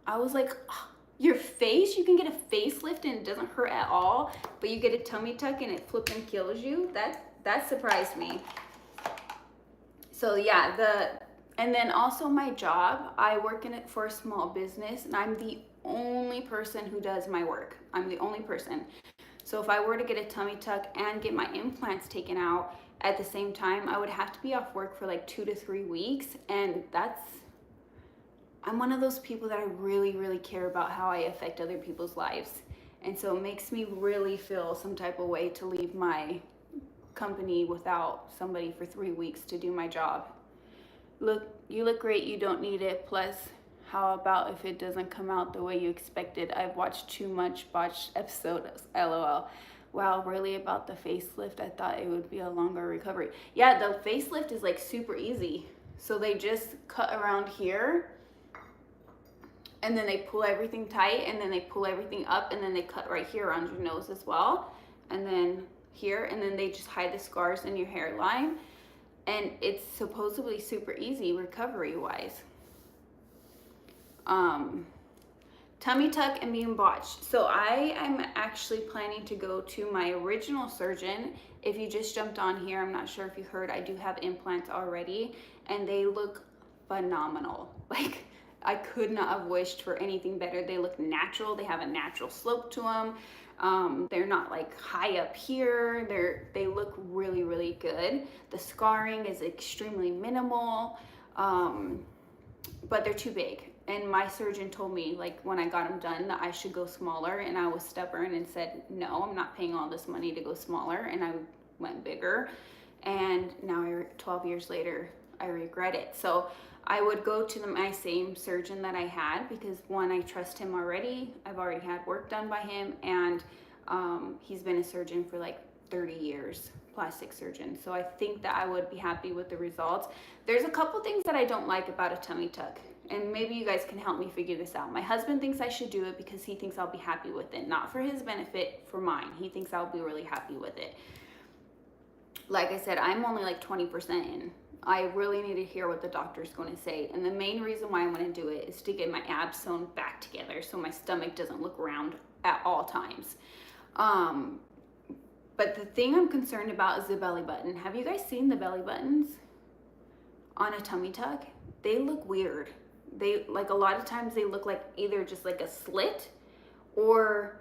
I was like, oh, your face, you can get a facelift and it doesn't hurt at all, but you get a tummy tuck and it flipping kills you. That surprised me. So yeah, and then also my job, I work in it for a small business and I'm the only person who does my work. I'm the only person. So if I were to get a tummy tuck and get my implants taken out at the same time, I would have to be off work for like 2 to 3 weeks. And I'm one of those people that I really, really care about how I affect other people's lives. And so it makes me really feel some type of way to leave my company without somebody for 3 weeks to do my job. Look, you look great, you don't need it. Plus, how about if it doesn't come out the way you expected? I've watched too much botched episodes, LOL. Wow, really, about the facelift? I thought it would be a longer recovery. Yeah, the facelift is like super easy. So they just cut around here and then they pull everything tight and then they pull everything up and then they cut right here around your nose as well. And then here, and then they just hide the scars in your hairline. And it's supposedly super easy recovery wise. Tummy tuck and being botched. So I am actually planning to go to my original surgeon. If you just jumped on here, I'm not sure if you heard, I do have implants already and they look phenomenal. Like I could not have wished for anything better. They look natural. They have a natural slope to them. They're not like high up here. They look really, really good. The scarring is extremely minimal, but they're too big. And my surgeon told me, like when I got them done, that I should go smaller, and I was stubborn and said, no, I'm not paying all this money to go smaller, and I went bigger. And now 12 years later, I regret it. So I would go to my same surgeon that I had because one, I trust him already. I've already had work done by him, and he's been a surgeon for like 30 years plastic surgeon. So I think that I would be happy with the results. There's a couple things that I don't like about a tummy tuck, and maybe you guys can help me figure this out. My husband thinks I should do it because he thinks I'll be happy with it. Not for his benefit, for mine. He thinks I'll be really happy with it. Like I said, I'm only like 20% in. I really need to hear what the doctor's going to say. And the main reason why I want to do it is to get my abs sewn back together so my stomach doesn't look round at all times. But the thing I'm concerned about is the belly button. Have you guys seen the belly buttons on a tummy tuck? They look weird. They, like, a lot of times they look like either just like a slit, or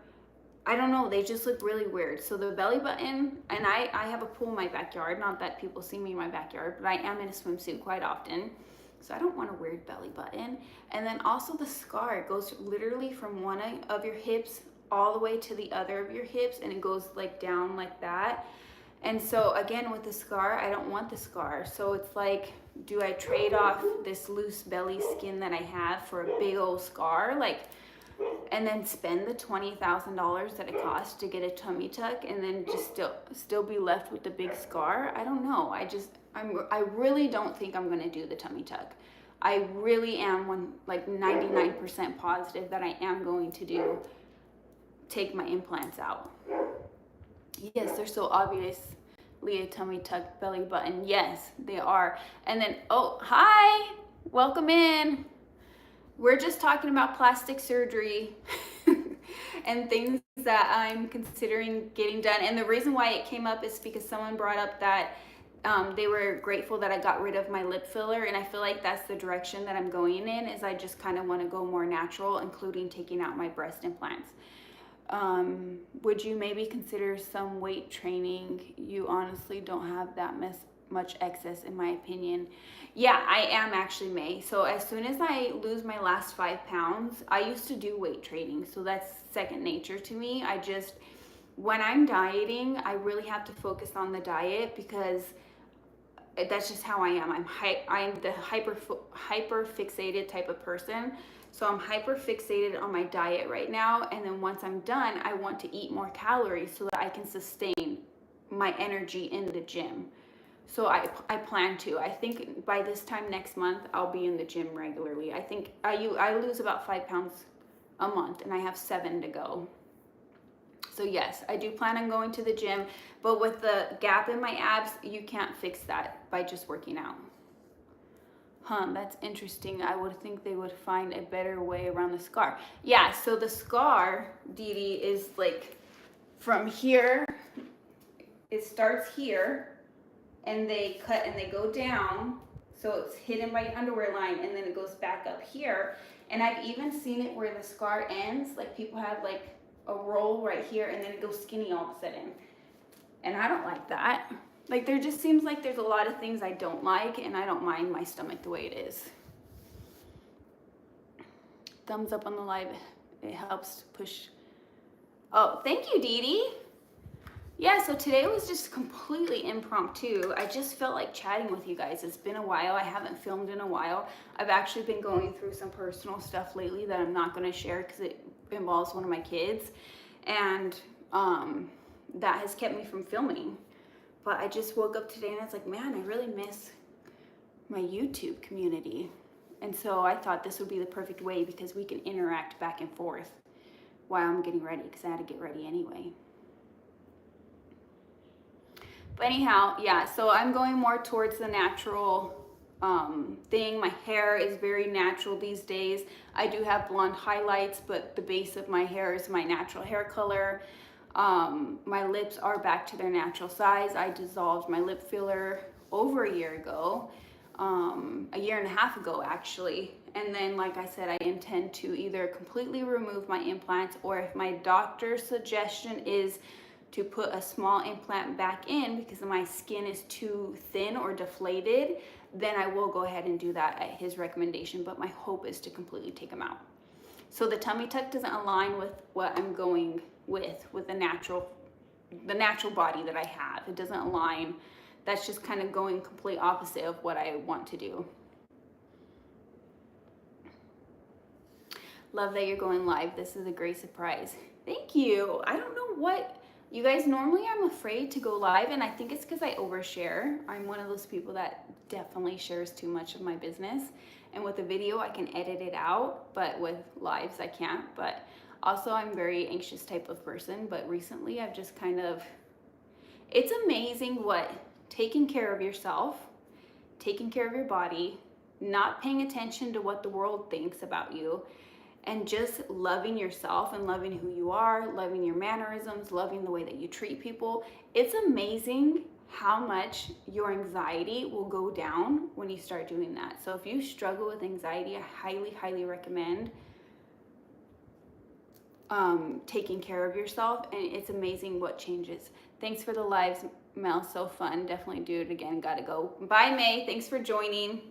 I don't know, they just look really weird. So the belly button, and I have a pool in my backyard, not that people see me in my backyard, but I am in a swimsuit quite often, so I don't want a weird belly button. And then also the scar, it goes literally from one of your hips all the way to the other of your hips, and it goes like down like that. And so again, with the scar, I don't want the scar. So it's like, do I trade off this loose belly skin that I have for a big old scar, like, and then spend the $20,000 that it costs to get a tummy tuck, and then just still be left with the big scar? I don't know. I really don't think I'm gonna do the tummy tuck. I really am like 99% positive that I am going to take my implants out. Yes, they're so obviously a tummy tuck belly button. Yes, they are. And then, oh, hi, welcome in. We're just talking about plastic surgery and things that I'm considering getting done. And the reason why it came up is because someone brought up that they were grateful that I got rid of my lip filler, and I feel like that's the direction that I'm going in, is I just kind of want to go more natural, including taking out my breast implants. Would you maybe consider some weight training? You honestly don't have that much excess, in my opinion. Yeah, I am actually, May. So as soon as I lose my last 5 pounds, I used to do weight training. So that's second nature to me. When I'm dieting, I really have to focus on the diet, because that's just how I am. I'm the hyper fixated type of person. So I'm hyper fixated on my diet right now. And then once I'm done, I want to eat more calories so that I can sustain my energy in the gym. So I plan to. I think by this time next month, I'll be in the gym regularly. I think I lose about 5 pounds a month, and I have 7 to go. So yes, I do plan on going to the gym, but with the gap in my abs, you can't fix that by just working out. That's interesting. I would think they would find a better way around the scar. Yeah, so the scar, Dee Dee, is like from here, it starts here, and they cut and they go down, so it's hidden by your underwear line, and then it goes back up here. And I've even seen it where the scar ends, like people have like a roll right here, and then it goes skinny all of a sudden. And I don't like that. Like, there just seems like there's a lot of things I don't like, and I don't mind my stomach the way it is. Thumbs up on the live. It helps push. Oh, thank you, Dee Dee. Yeah, so today was just completely impromptu. I just felt like chatting with you guys. It's been a while. I haven't filmed in a while. I've actually been going through some personal stuff lately that I'm not going to share because it involves one of my kids. And that has kept me from filming. But I just woke up today and I was like, man, I really miss my YouTube community. And so I thought this would be the perfect way, because we can interact back and forth while I'm getting ready, because I had to get ready anyway. But anyhow, yeah, so I'm going more towards the natural thing. My hair is very natural these days. I do have blonde highlights, but the base of my hair is my natural hair color. My lips are back to their natural size. I dissolved my lip filler over a year ago, a year and a half ago actually. And then, like I said, I intend to either completely remove my implants, or if my doctor's suggestion is to put a small implant back in because my skin is too thin or deflated, then I will go ahead and do that at his recommendation. But my hope is to completely take them out. So the tummy tuck doesn't align with what I'm going with the natural body that I have. It doesn't align. That's just kind of going complete opposite of what I want to do. Love that you're going live. This is a great surprise. Thank you. I don't know what You guys, normally I'm afraid to go live, and I think it's because I overshare. I'm one of those people that definitely shares too much of my business. And with a video, I can edit it out, but with lives, I can't. But also, I'm a very anxious type of person, but recently I've just kind of, it's amazing what taking care of yourself, taking care of your body, not paying attention to what the world thinks about you, and just loving yourself and loving who you are, loving your mannerisms, loving the way that you treat people. It's amazing how much your anxiety will go down when you start doing that. So if you struggle with anxiety, I highly, highly recommend taking care of yourself, and it's amazing what changes. Thanks for the lives, Mel, so fun. Definitely do it again, gotta go. Bye, May, thanks for joining.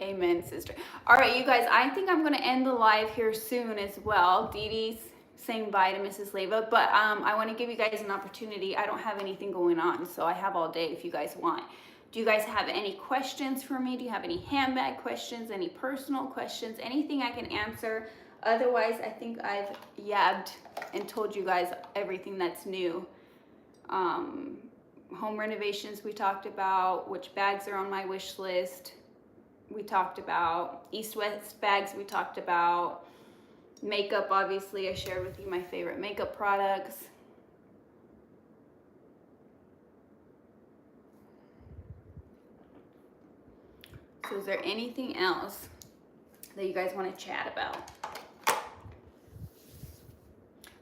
Amen, sister. All right, you guys, I think I'm going to end the live here soon as well. Dee Dee's saying bye to Mrs. Leva, but I want to give you guys an opportunity. I don't have anything going on, so I have all day if you guys want. Do you guys have any questions for me? Do you have any handbag questions, any personal questions, anything I can answer? Otherwise, I think I've yabbed and told you guys everything that's new. Home renovations we talked about, which bags are on my wish list. We talked about East-West bags. We talked about makeup. Obviously, I shared with you my favorite makeup products. So is there anything else that you guys want to chat about?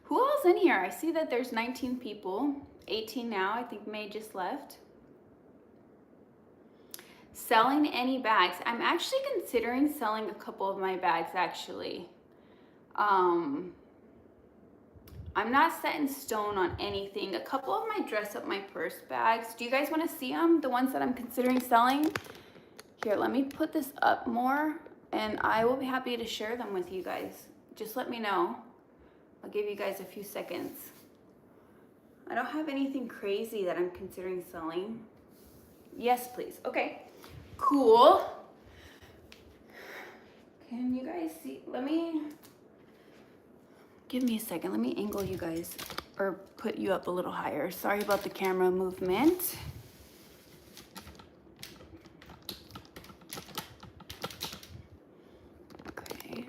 Who else in here? I see that there's 19 people, 18 now. I think May just left. Selling any bags. I'm actually considering selling a couple of my bags, actually. I'm not set in stone on anything. A couple of my dress up my purse bags. Do you guys want to see them? The ones that I'm considering selling? Here, let me put this up more, and I will be happy to share them with you guys. Just let me know. I'll give you guys a few seconds. I don't have anything crazy that I'm considering selling. Yes, please. Okay. Cool. Can you guys see? Give me a second. Let me angle you guys or put you up a little higher. Sorry about the camera movement. Okay.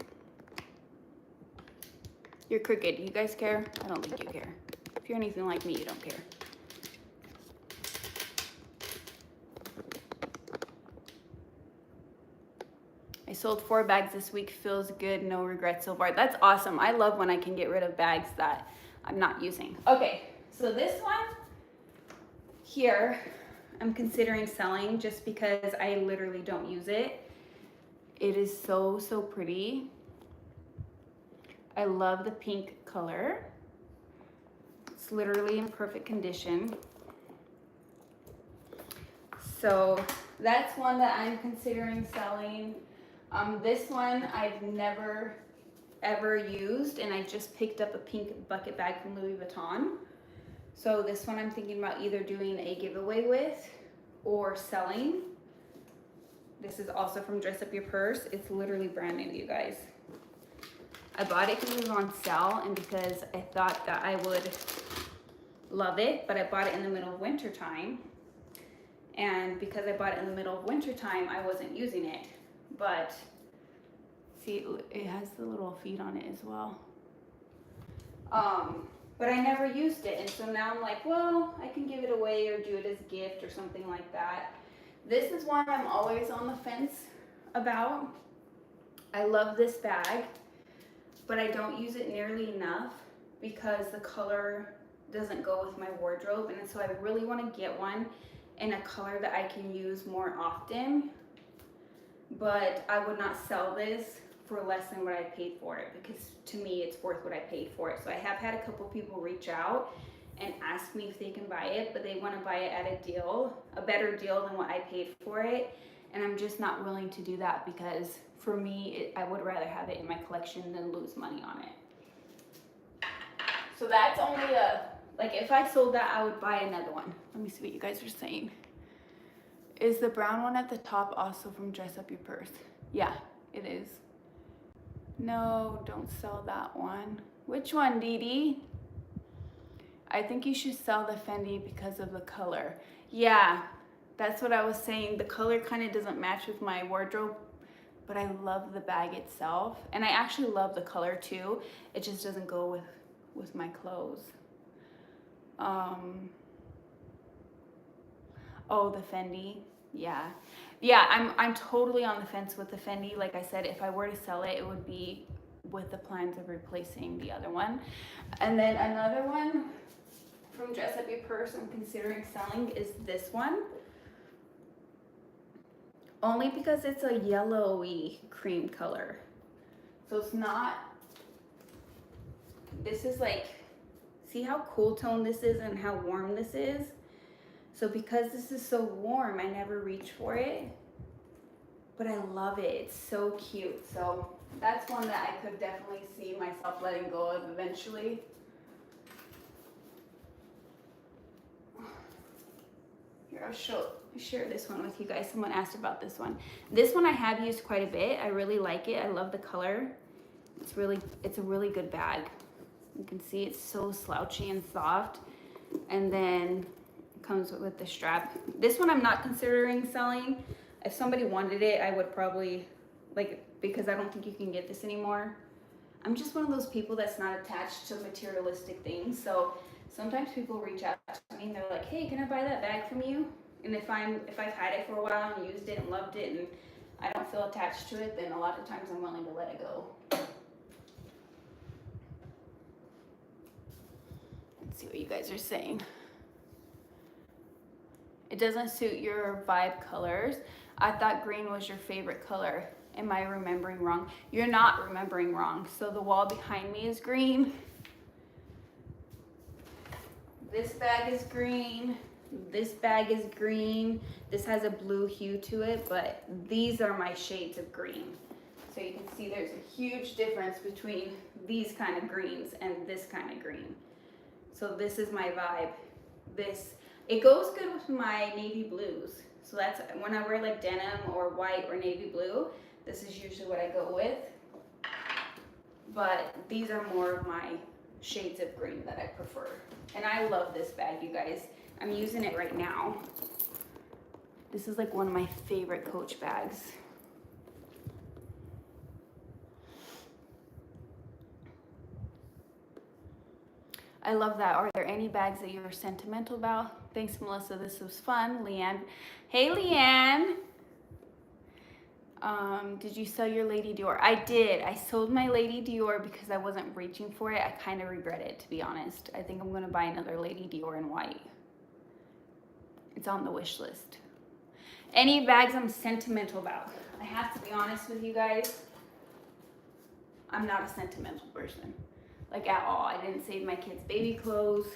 You're crooked. You guys care? I don't think you care. If you're anything like me, you don't care. I sold 4 bags this week. Feels good. No regrets so far. That's awesome. I love when I can get rid of bags that I'm not using. Okay, so this one here, I'm considering selling just because I literally don't use it. It is so, so pretty. I love the pink color. It's literally in perfect condition. So that's one that I'm considering selling. This one I've never ever used, and I just picked up a pink bucket bag from Louis Vuitton. So this one I'm thinking about either doing a giveaway with or selling. This is also from Dress Up Your Purse. It's literally brand new, you guys. I bought it because it was on sale and because I thought that I would love it, but I bought it in the middle of winter time. And because I bought it in the middle of winter time, I wasn't using it. But see, it has the little feet on it as well. But I never used it, and so now I'm like, well, I can give it away or do it as a gift or something like that. This is one I'm always on the fence about. I love this bag, but I don't use it nearly enough because the color doesn't go with my wardrobe, and so I really want to get one in a color that I can use more often. But I would not sell this for less than what I paid for it, because to me it's worth what I paid for it. So I have had a couple people reach out and ask me if they can buy it, but they want to buy it at a better deal than what I paid for it, and I'm just not willing to do that because for me I would rather have it in my collection than lose money on it. So that's only like if I sold that, I would buy another one. Let me see what you guys are saying. Is the brown one at the top also from Dress Up Your Purse? Yeah, it is. No, don't sell that one. Which one, Dee Dee? I think you should sell the Fendi because of the color. Yeah, that's what I was saying. The color kind of doesn't match with my wardrobe, but I love the bag itself. And I actually love the color too. It just doesn't go with my clothes. Oh, the Fendi. Yeah. Yeah, I'm totally on the fence with the Fendi. Like I said, if I were to sell it, it would be with the plans of replacing the other one. And then another one from Dress Up Your Purse I'm considering selling is this one. Only because it's a yellowy cream color. So it's not, this is like, see how cool tone this is and how warm this is? So because this is so warm, I never reach for it, but I love it. It's so cute. So that's one that I could definitely see myself letting go of eventually. Here, I'll share this one with you guys. Someone asked about this one. This one I have used quite a bit. I really like it. I love the color. It's a really good bag. You can see it's so slouchy and soft. And then it comes with the strap. This one I'm not considering selling. If somebody wanted it, I would probably, like, because I don't think you can get this anymore. I'm just one of those people that's not attached to materialistic things. So sometimes people reach out to me and they're like, hey, can I buy that bag from you? And if I've had it for a while and used it and loved it and I don't feel attached to it, then a lot of times I'm willing to let it go. Let's see what you guys are saying. It doesn't suit your vibe colors. I thought green was your favorite color. Am I remembering wrong? You're not remembering wrong. So the wall behind me is green. This bag is green. This bag is green. This has a blue hue to it, but these are my shades of green. So you can see there's a huge difference between these kind of greens and this kind of green. So this is my vibe. It goes good with my navy blues. So that's when I wear like denim or white or navy blue, this is usually what I go with. But these are more of my shades of green that I prefer. And I love this bag, you guys. I'm using it right now. This is like one of my favorite Coach bags. I love that. Are there any bags that you're sentimental about? Thanks, Melissa. This was fun. Leanne. Hey, Leanne. Did you sell your Lady Dior? I did. I sold my Lady Dior because I wasn't reaching for it. I kind of regret it, to be honest. I think I'm going to buy another Lady Dior in white. It's on the wish list. Any bags I'm sentimental about? I have to be honest with you guys. I'm not a sentimental person. Like at all. I didn't save my kids' baby clothes.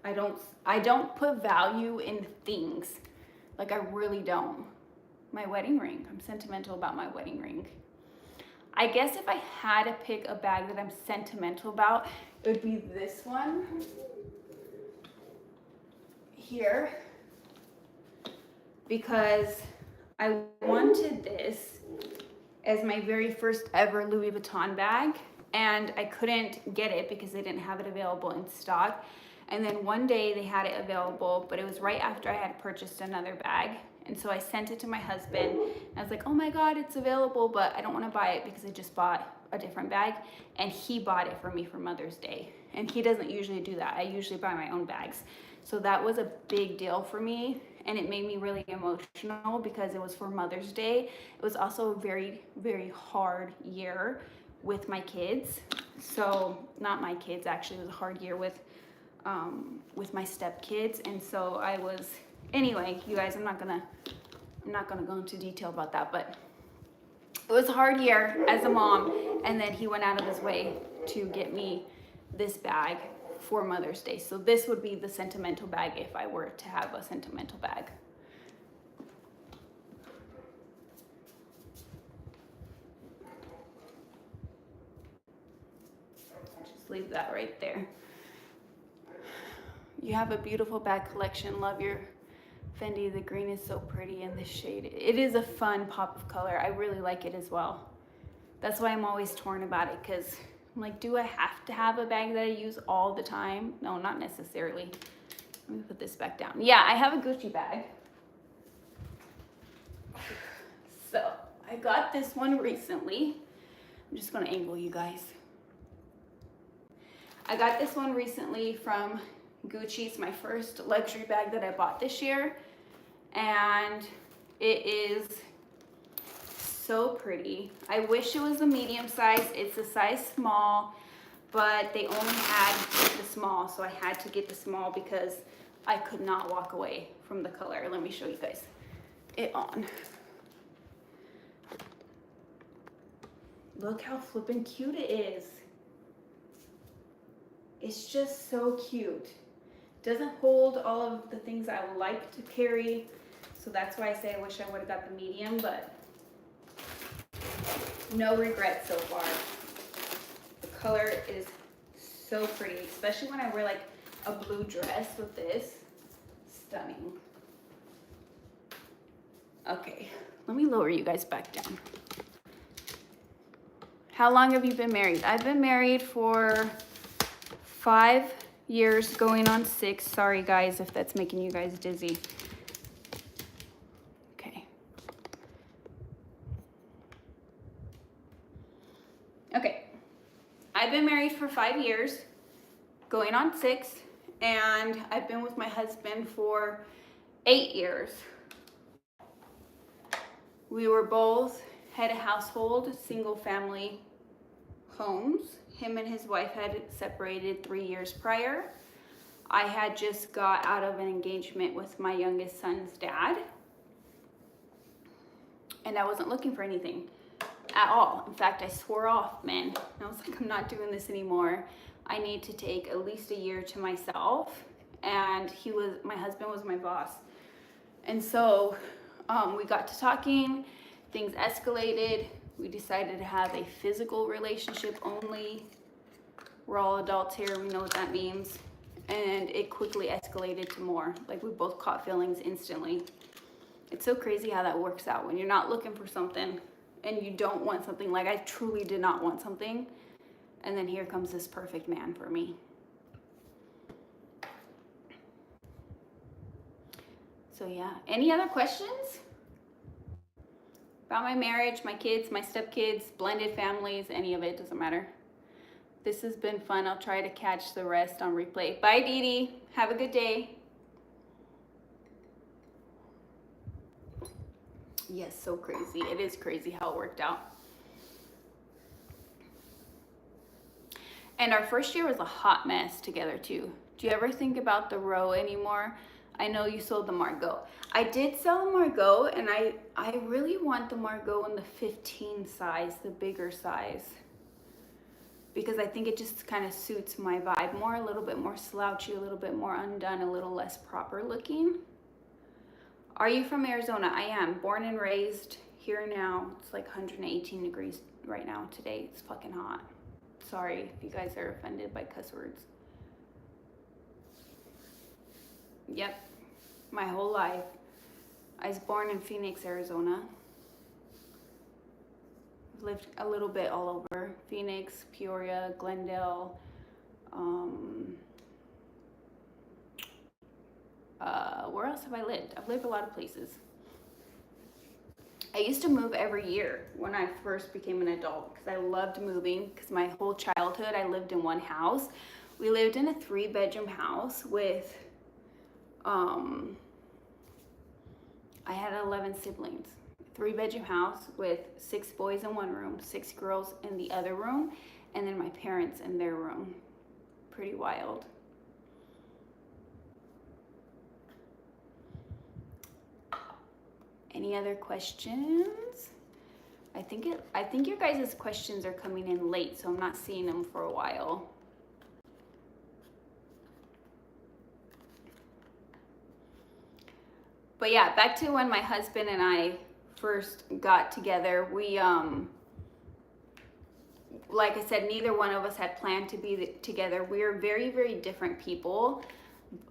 I don't put value in things. Like I really don't. My wedding ring. I'm sentimental about my wedding ring. I guess if I had to pick a bag that I'm sentimental about, it would be this one here, because I wanted this as my very first ever Louis Vuitton bag, and I couldn't get it because they didn't have it available in stock. And then one day they had it available, but it was right after I had purchased another bag. And so I sent it to my husband. I was like, oh my God, it's available, but I don't want to buy it because I just bought a different bag. And he bought it for me for Mother's Day. And he doesn't usually do that. I usually buy my own bags. So that was a big deal for me. And it made me really emotional because it was for Mother's Day. It was also a very, very hard year with my kids. So not my kids, actually, it was a hard year with my stepkids. And so I was, anyway, you guys, I'm not gonna go into detail about that, but it was a hard year as a mom. And then he went out of his way to get me this bag for Mother's Day. So this would be the sentimental bag if I were to have a sentimental bag. Just leave that right there. You have a beautiful bag collection. Love your Fendi. The green is so pretty in this shade. It is a fun pop of color. I really like it as well. That's why I'm always torn about it, because I'm like, do I have to have a bag that I use all the time? No, not necessarily. Let me put this back down. Yeah, I have a Gucci bag. So I got this one recently. I'm just gonna angle you guys. I got this one recently from Gucci. It's my first luxury bag that I bought this year. And it is so pretty. I wish it was a medium size. It's a size small, but they only had the small, so I had to get the small because I could not walk away from the color. Let me show you guys it on. Look how flippin' cute it is. It's just so cute. Doesn't hold all of the things I would like to carry, so that's why I say I wish I would have got the medium, but no regrets so far. The color is so pretty, especially when I wear like a blue dress with this. Stunning. Okay, let me lower you guys back down. How long have you been married? I've been married for 5 years, going on 6. Sorry guys if that's making you guys dizzy. Okay, I've been married for 5 years, going on 6, and I've been with my husband for 8 years. We were both had a household, single family homes. Him and his wife had separated 3 years prior. I had just got out of an engagement with my youngest son's dad, and I wasn't looking for anything at all. In fact, I swore off, man. I was like, I'm not doing this anymore. I need to take at least a year to myself. And my husband was my boss. And so we got to talking, things escalated. We decided to have a physical relationship only. We're all adults here, we know what that means. And it quickly escalated to more. Like, we both caught feelings instantly. It's so crazy how that works out when you're not looking for something and you don't want something. Like, I truly did not want something, and then here comes this perfect man for me. So yeah, any other questions about my marriage, my kids, my stepkids, blended families, any of it, doesn't matter. This has been fun. I'll try to catch the rest on replay. Bye, Dee Dee. Have a good day. Yes, so crazy. It is crazy how it worked out. And our first year was a hot mess together too. Do you ever think about the row anymore? I know you sold the Margot. I did sell the Margot, and I really want the Margot in the 15 size, the bigger size, because I think it just kind of suits my vibe more, a little bit more slouchy, a little bit more undone, a little less proper looking. Are you from Arizona? I am, born and raised here now. It's like 118 degrees right now today. It's fucking hot. Sorry if you guys are offended by cuss words. Yep, my whole life. I was born in Phoenix, Arizona. I've lived a little bit all over. Phoenix, Peoria, Glendale, where else have I lived? I've lived a lot of places. I used to move every year when I first became an adult because I loved moving, because my whole childhood I lived in one house. We lived in a 3-bedroom house with, I had 11 siblings. 3-bedroom house with 6 boys in one room, 6 girls in the other room, and then my parents in their room. Pretty wild. Any other questions? I think your guys' questions are coming in late, so I'm not seeing them for a while. But yeah, back to when my husband and I first got together. We, like I said, neither one of us had planned to be together. We are very, very different people.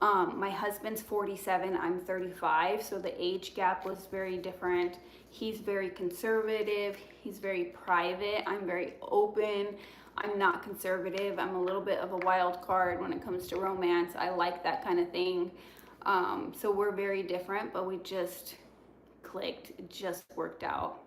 My husband's 47, I'm 35, so the age gap was very different. He's very conservative, he's very private, I'm very open. I'm not conservative. I'm a little bit of a wild card when it comes to romance. I like that kind of thing. So we're very different, but we just clicked. It just worked out.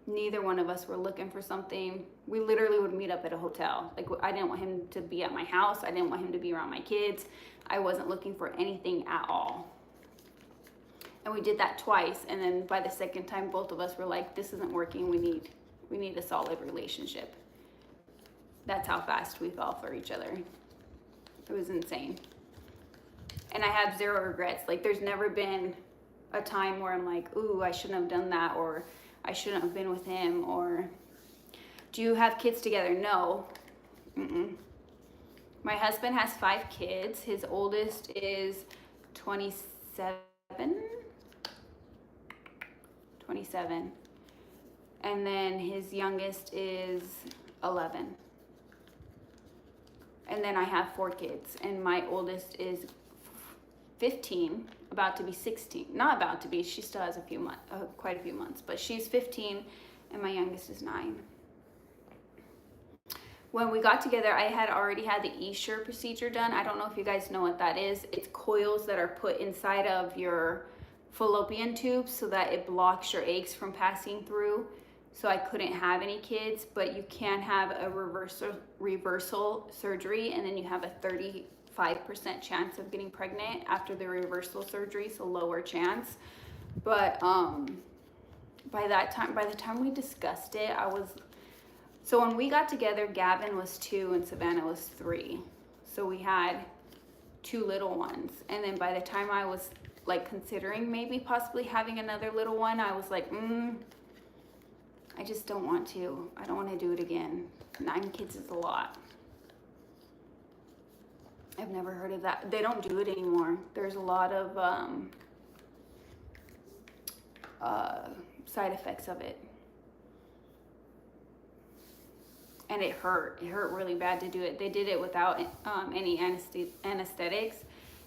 Neither one of us were looking for something. We literally would meet up at a hotel. Like, I didn't want him to be at my house. I didn't want him to be around my kids. I wasn't looking for anything at all. And we did that twice, and then by the second time, both of us were like, this isn't working. We need a solid relationship. That's how fast we fell for each other. It was insane. And I have zero regrets. Like, there's never been a time where I'm like, ooh, I shouldn't have done that, or I shouldn't have been with him, or do you have kids together? No. My husband has 5 kids. His oldest is 27. And then his youngest is 11. And then I have 4 kids, and my oldest is 15, about to be 16. Not about to be, she still has quite a few months, but she's 15, and my youngest is 9. When we got together, I had already had the Essure procedure done. I don't know if you guys know what that is. It's coils that are put inside of your fallopian tube so that it blocks your eggs from passing through. So I couldn't have any kids, but you can have a reversal surgery, and then you have a 35% chance of getting pregnant after the reversal surgery, so lower chance. But by the time we discussed it, so when we got together, Gavin was 2 and Savannah was 3. So we had 2 little ones. And then by the time I was like considering maybe possibly having another little one, I was like, I just don't want to. I don't want to do it again. 9 kids is a lot. I've never heard of that. They don't do it anymore. There's a lot of side effects of it. And it hurt. It hurt really bad to do it. They did it without any anesthetics.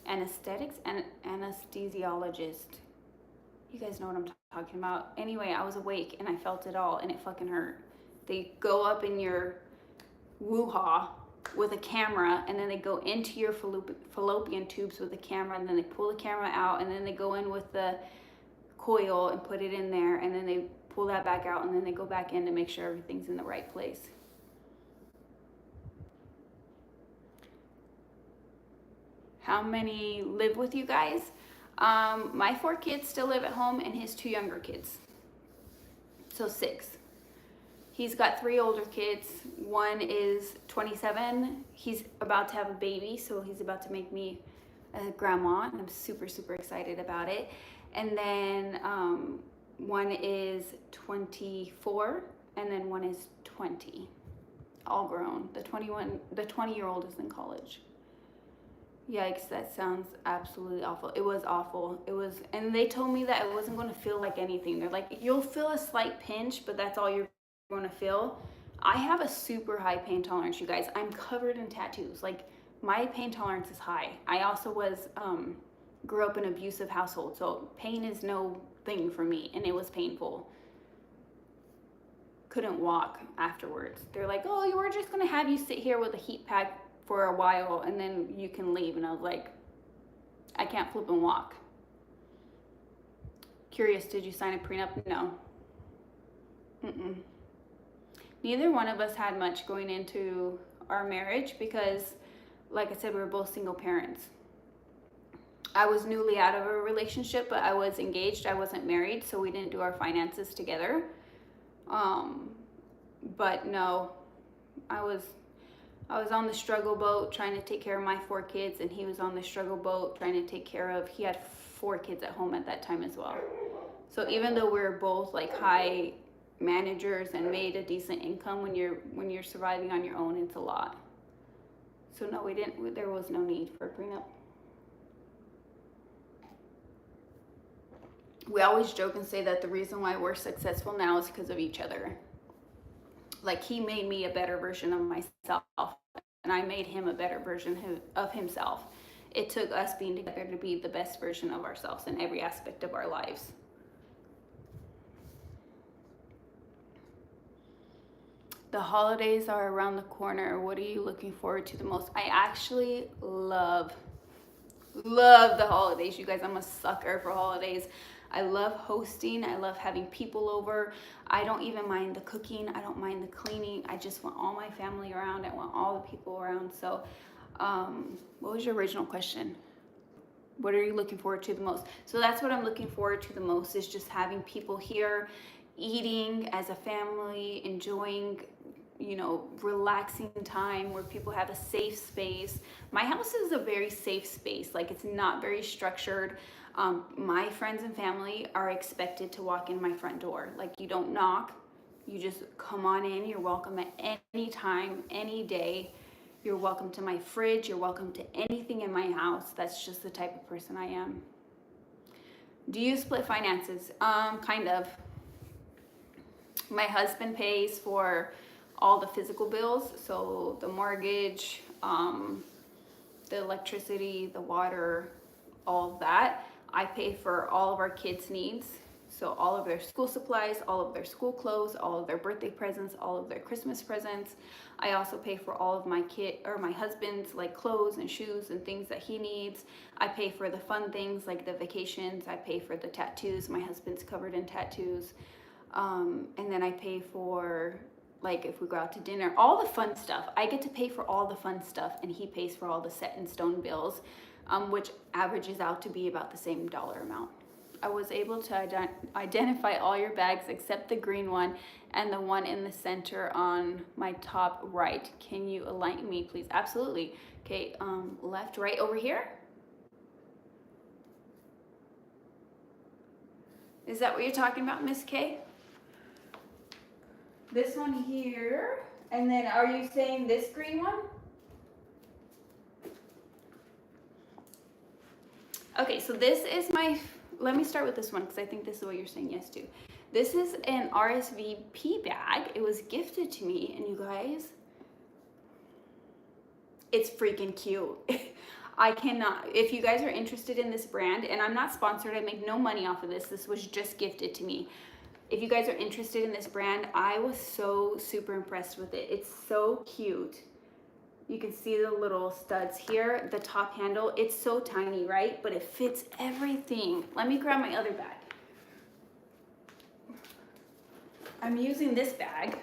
Anesthesiologist. You guys know what I'm talking about. Anyway, I was awake and I felt it all, and it fucking hurt. They go up in your woo-ha with a camera, and then they go into your fallopian tubes with a camera, and then they pull the camera out, and then they go in with the coil and put it in there, and then they pull that back out, and then they go back in to make sure everything's in the right place. How many live with you guys? My 4 kids still live at home, and his 2 younger kids. So 6. He's got 3 older kids. One is 27. He's about to have a baby, so he's about to make me a grandma, and I'm super, super excited about it. And then one is 24, and then one is 20. All grown. The 20-year-old is in college. Yikes, that sounds absolutely awful. It was awful. And they told me that it wasn't going to feel like anything. They're like, you'll feel a slight pinch, but that's all you're going to feel. I have a super high pain tolerance, you guys. I'm covered in tattoos. Like, my pain tolerance is high. I also grew up in an abusive household, so pain is no thing for me, and it was painful. Couldn't walk afterwards. They're like, oh, we're just going to have you sit here with a heat pack for a while, and then you can leave. And I was like, I can't flip and walk. Curious, did you sign a prenup? No. Neither one of us had much going into our marriage because, like I said, we were both single parents. I was newly out of a relationship, but I was engaged. I wasn't married, so we didn't do our finances together. But no, I was on the struggle boat trying to take care of my 4 kids, and he was on the struggle boat trying to take care of, he had 4 kids at home at that time as well. So even though we were both like high managers and made a decent income, when you're surviving on your own, it's a lot. So no, there was no need for a prenup. We always joke and say that the reason why we're successful now is because of each other. Like, he made me a better version of myself, and I made him a better version of himself. It took us being together to be the best version of ourselves in every aspect of our lives. The holidays are around the corner. What are you looking forward to the most? I actually love the holidays, you guys. I'm a sucker for holidays. I love hosting. I love having people over. I don't even mind the cooking. I don't mind the cleaning. I just want all my family around. I want all the people around. So what was your original question? What are you looking forward to the most? So that's what I'm looking forward to the most, is just having people here, eating as a family, enjoying, you know, relaxing time where people have a safe space. My house is a very safe space. Like, it's not very structured. My friends and family are expected to walk in my front door. Like, you don't knock, you just come on in. You're welcome at any time, any day. You're welcome to my fridge. You're welcome to anything in my house. That's just the type of person I am. Do you split finances? Kind of. My husband pays for all the physical bills, so the mortgage, the electricity, the water, all of that. I pay for all of our kids' needs, so all of their school supplies, all of their school clothes, all of their birthday presents, all of their Christmas presents. I also pay for all of my husband's, like, clothes and shoes and things that he needs. I pay for the fun things like the vacations. I pay for the tattoos. My husband's covered in tattoos. And then I pay for, like, if we go out to dinner, all the fun stuff. I get to pay for all the fun stuff, and he pays for all the set in stone bills, which averages out to be about the same dollar amount. I was able to identify all your bags except the green one and the one in the center on my top right. Can you align me, please? Absolutely. Okay, left, right, over here. Is that what you're talking about, Miss K? This one here, and then are you saying this green one? Okay, so this is my, let me start with this one because I think this is what you're saying yes to. This is an RSVP bag. It was gifted to me, and you guys, it's freaking cute. I cannot, if you guys are interested in this brand, and I'm not sponsored, I make no money off of this. This was just gifted to me. If you guys are interested in this brand, I was so super impressed with it. It's so cute. You can see the little studs here, the top handle. It's so tiny, right? But it fits everything. Let me grab my other bag. I'm using this bag.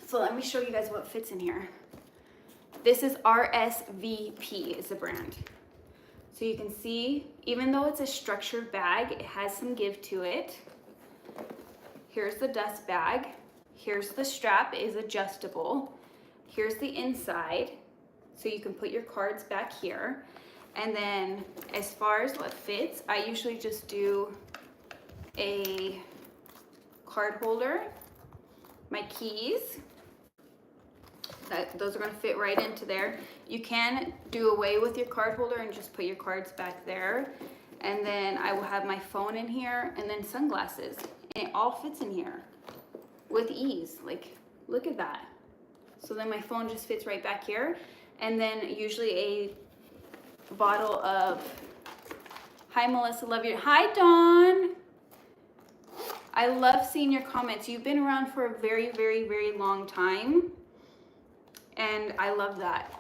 So let me show you guys what fits in here. This is RSVP is the brand. So you can see, even though it's a structured bag, it has some give to it. Here's the dust bag. Here's the strap, it is adjustable. Here's the inside, so you can put your cards back here. And then as far as what fits, I usually just do a card holder, my keys. Those are going to fit right into there. You can do away with your card holder and just put your cards back there. And then I will have my phone in here, and then sunglasses. And it all fits in here with ease. Like, look at that. So then my phone just fits right back here. And then usually a bottle of, hi Melissa, love you. Hi Dawn. I love seeing your comments. You've been around for a very, very, very long time. And I love that.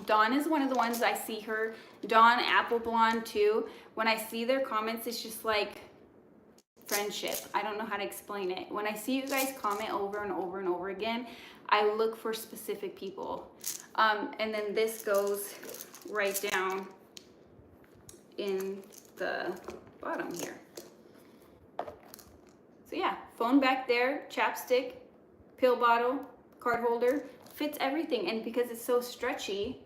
Dawn is one of the ones I see her. Dawn, Apple Blonde too. When I see their comments, it's just like friendship. I don't know how to explain it. When I see you guys comment over and over and over again, I look for specific people. And then this goes right down in the bottom here. So yeah, phone back there, chapstick, pill bottle, card holder, fits everything. And because it's so stretchy,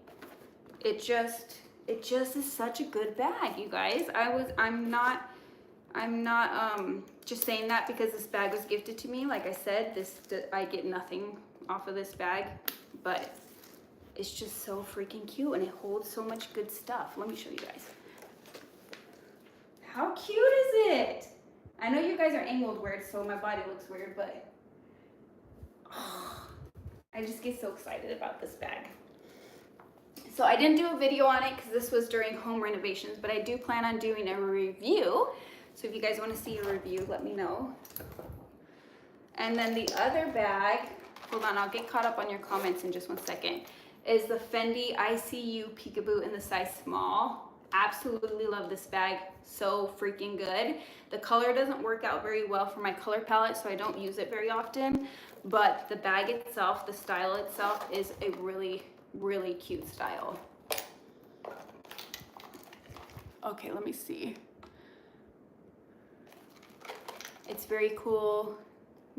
it just is such a good bag, you guys. I'm not just saying that because this bag was gifted to me. Like I said, I get nothing off of this bag, but it's just so freaking cute, and it holds so much good stuff. Let me show you guys. How cute is it? I know you guys are angled weird, so my body looks weird, but oh, I just get so excited about this bag. So I didn't do a video on it because this was during home renovations, but I do plan on doing a review. So if you guys want to see a review, let me know. And then the other bag, hold on, I'll get caught up on your comments in just 1 second, is the Fendi ICU Peekaboo in the size small. Absolutely love this bag, so freaking good. The color doesn't work out very well for my color palette, so I don't use it very often, but the bag itself, the style itself, is a really, really cute style. Okay, let me see. It's very cool.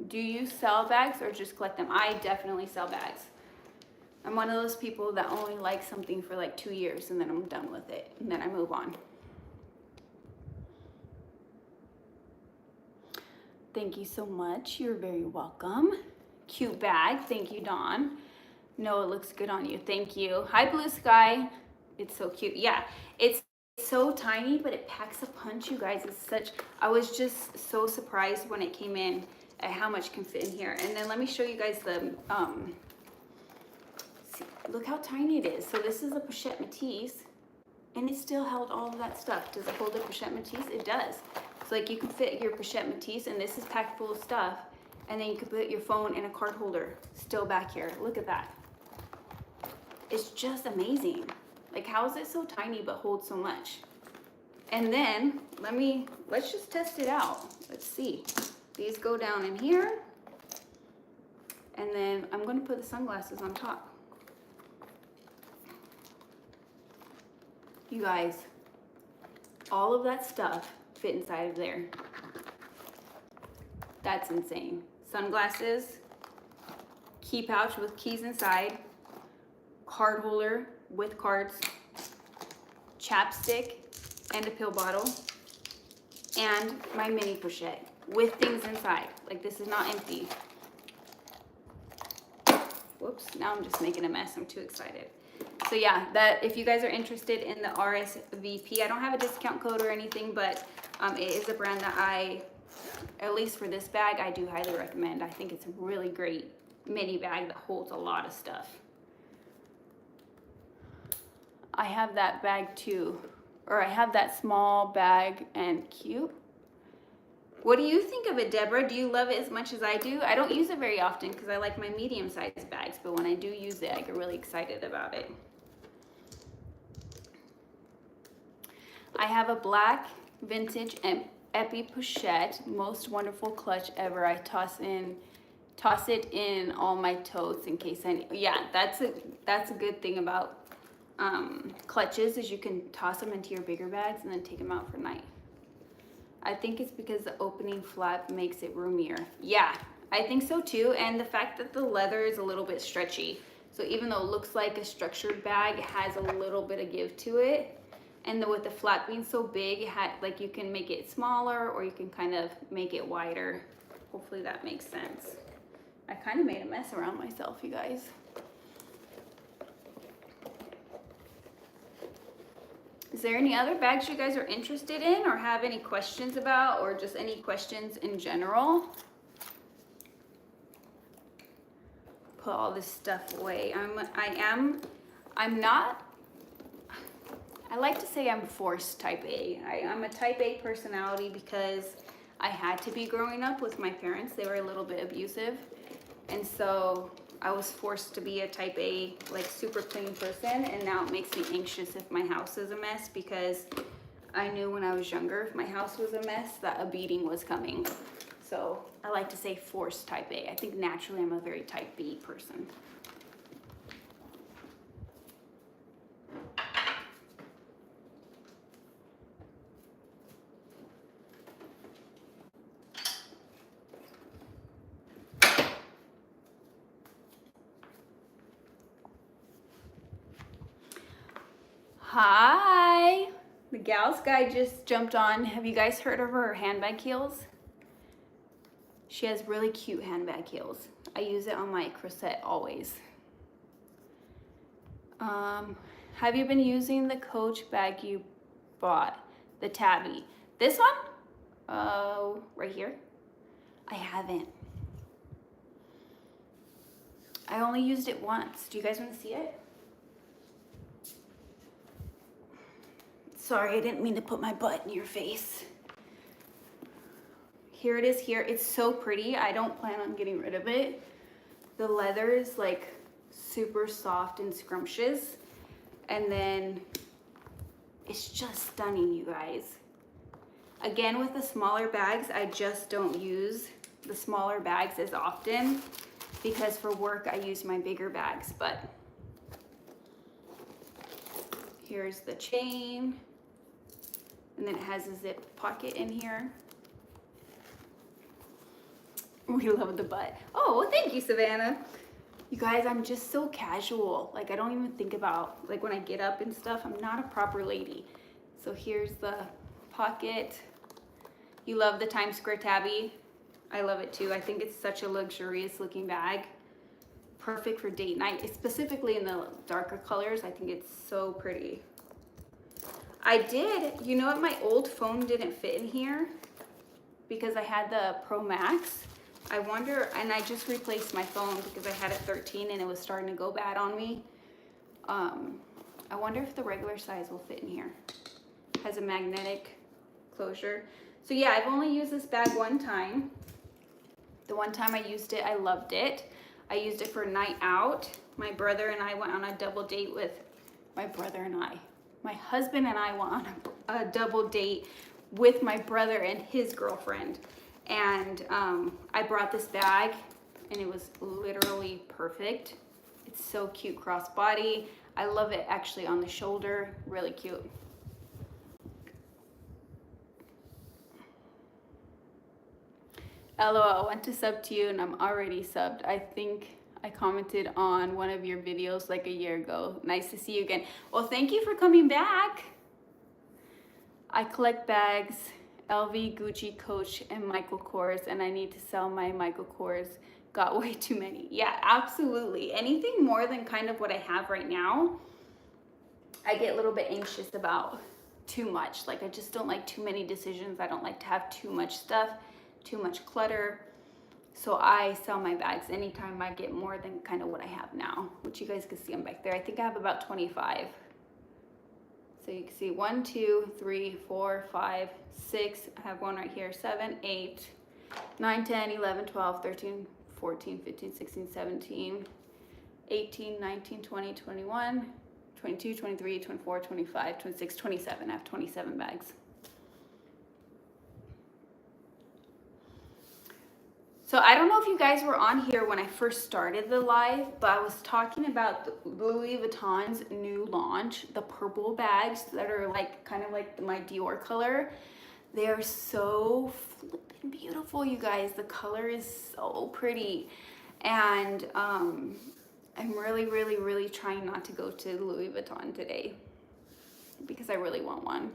Do you sell bags or just collect them? I definitely sell bags. I'm one of those people that only like something for like 2 years and then I'm done with it and then I move on. Thank you so much. You're very welcome. Cute bag. Thank you, Dawn. No, it looks good on you. Thank you. Hi, Blue Sky. It's so cute. Yeah, it's so tiny, but it packs a punch, you guys. It's such, I was just so surprised when it came in at how much can fit in here. And then let me show you guys the, see, look how tiny it is. So this is a pochette Matisse, and it still held all of that stuff. Does it hold a pochette Matisse? It does. So like you can fit your pochette Matisse, and this is packed full of stuff, and then you can put your phone in a card holder still back here. Look at that. It's just amazing. Like, how is it so tiny but holds so much? And then let's just test it out. Let's see. These go down in here, and then I'm going to put the sunglasses on top. You guys, all of that stuff fit inside of there. That's insane. Sunglasses, key pouch with keys inside, card holder with cards, chapstick, and a pill bottle, and my mini pochette with things inside. Like, this is not empty. Whoops, now I'm just making a mess. I'm too excited. So yeah, that if you guys are interested in the RSVP, I don't have a discount code or anything, but it is a brand that I, at least for this bag, I do highly recommend. I think it's a really great mini bag that holds a lot of stuff. I have that bag too, or I have that small bag and cute. What do you think of it, Deborah? Do you love it as much as I do? I don't use it very often because I like my medium-sized bags, but when I do use it, I get really excited about it. I have a black vintage Epi pochette, most wonderful clutch ever. I toss it in all my totes in case I need. Yeah, that's a good thing about clutches, is you can toss them into your bigger bags and then take them out for night. I think it's because the opening flap makes it roomier. Yeah, I think so too. And the fact that the leather is a little bit stretchy. So even though it looks like a structured bag, it has a little bit of give to it. And with the flap being so big, like you can make it smaller or you can kind of make it wider. Hopefully that makes sense. I kind of made a mess around myself, you guys. Is there any other bags you guys are interested in or have any questions about, or just any questions in general? Put all this stuff away. I like to say I'm forced type A. I'm a type A personality because I had to be growing up with my parents. They were a little bit abusive. And so I was forced to be a type A, like super clean person, and now it makes me anxious if my house is a mess, because I knew when I was younger, if my house was a mess, that a beating was coming. So I like to say forced type A. I think naturally I'm a very type B person. Hi, the Gals guy just jumped on. Have you guys heard of her handbag heels? She has really cute handbag heels. I use it on my corset always. Have you been using the Coach bag you bought, the Tabby? This one? Right here. I haven't. I only used it once. Do you guys want to see it? Sorry, I didn't mean to put my butt in your face. here it is here. It's so pretty. I don't plan on getting rid of it. The leather is like super soft and scrumptious. And then it's just stunning, you guys. Again, with the smaller bags, I just don't use the smaller bags as often because for work I use my bigger bags. But here's the chain, and then it has a zip pocket in here. We love the butt. Oh, well, thank you, Savannah. You guys, I'm just so casual. Like, I don't even think about, like, when I get up and stuff, I'm not a proper lady. So here's the pocket. You love the Times Square tabby. I love it too. I think it's such a luxurious looking bag. Perfect for date night, specifically in the darker colors. I think it's so pretty. You know what, my old phone didn't fit in here because I had the Pro Max. I wonder, and I just replaced my phone because I had a 13 and it was starting to go bad on me. I wonder if the regular size will fit in here. It has a magnetic closure. So yeah, I've only used this bag one time. The one time I used it, I loved it. I used it for a night out. My brother and I went on a double date with, my husband and I went on a double date with my brother and his girlfriend. And I brought this bag and it was literally perfect. It's so cute crossbody. I love it actually on the shoulder, really cute. LOL, I went to sub to you and I'm already subbed. I think I commented on one of your videos like a year ago. Nice to see you again. Well, thank you for coming back. I collect bags, LV, Gucci, Coach, and Michael Kors, and I need to sell my Michael Kors. Got way too many. Yeah, absolutely. Anything more than kind of what I have right now, I get a little bit anxious about too much. Like, I just don't like too many decisions. I don't like to have too much stuff, too much clutter. So I sell my bags anytime I get more than kind of what I have now, which you guys can see them back there. I think I have about 25. So you can see 1, 2, 3, 4, 5, 6. I have one right here, 7, 8, 9, 10, 11, 12, 13, 14, 15, 16, 17, 18, 19, 20, 21, 22, 23, 24, 25, 26, 27. I have 27 bags. So I don't know if you guys were on here when I first started the live, but I was talking about Louis Vuitton's new launch, the purple bags that are like kind of like my Dior color. They are so flippin' beautiful, you guys. The color is so pretty. And I'm really trying not to go to Louis Vuitton today because I really want one.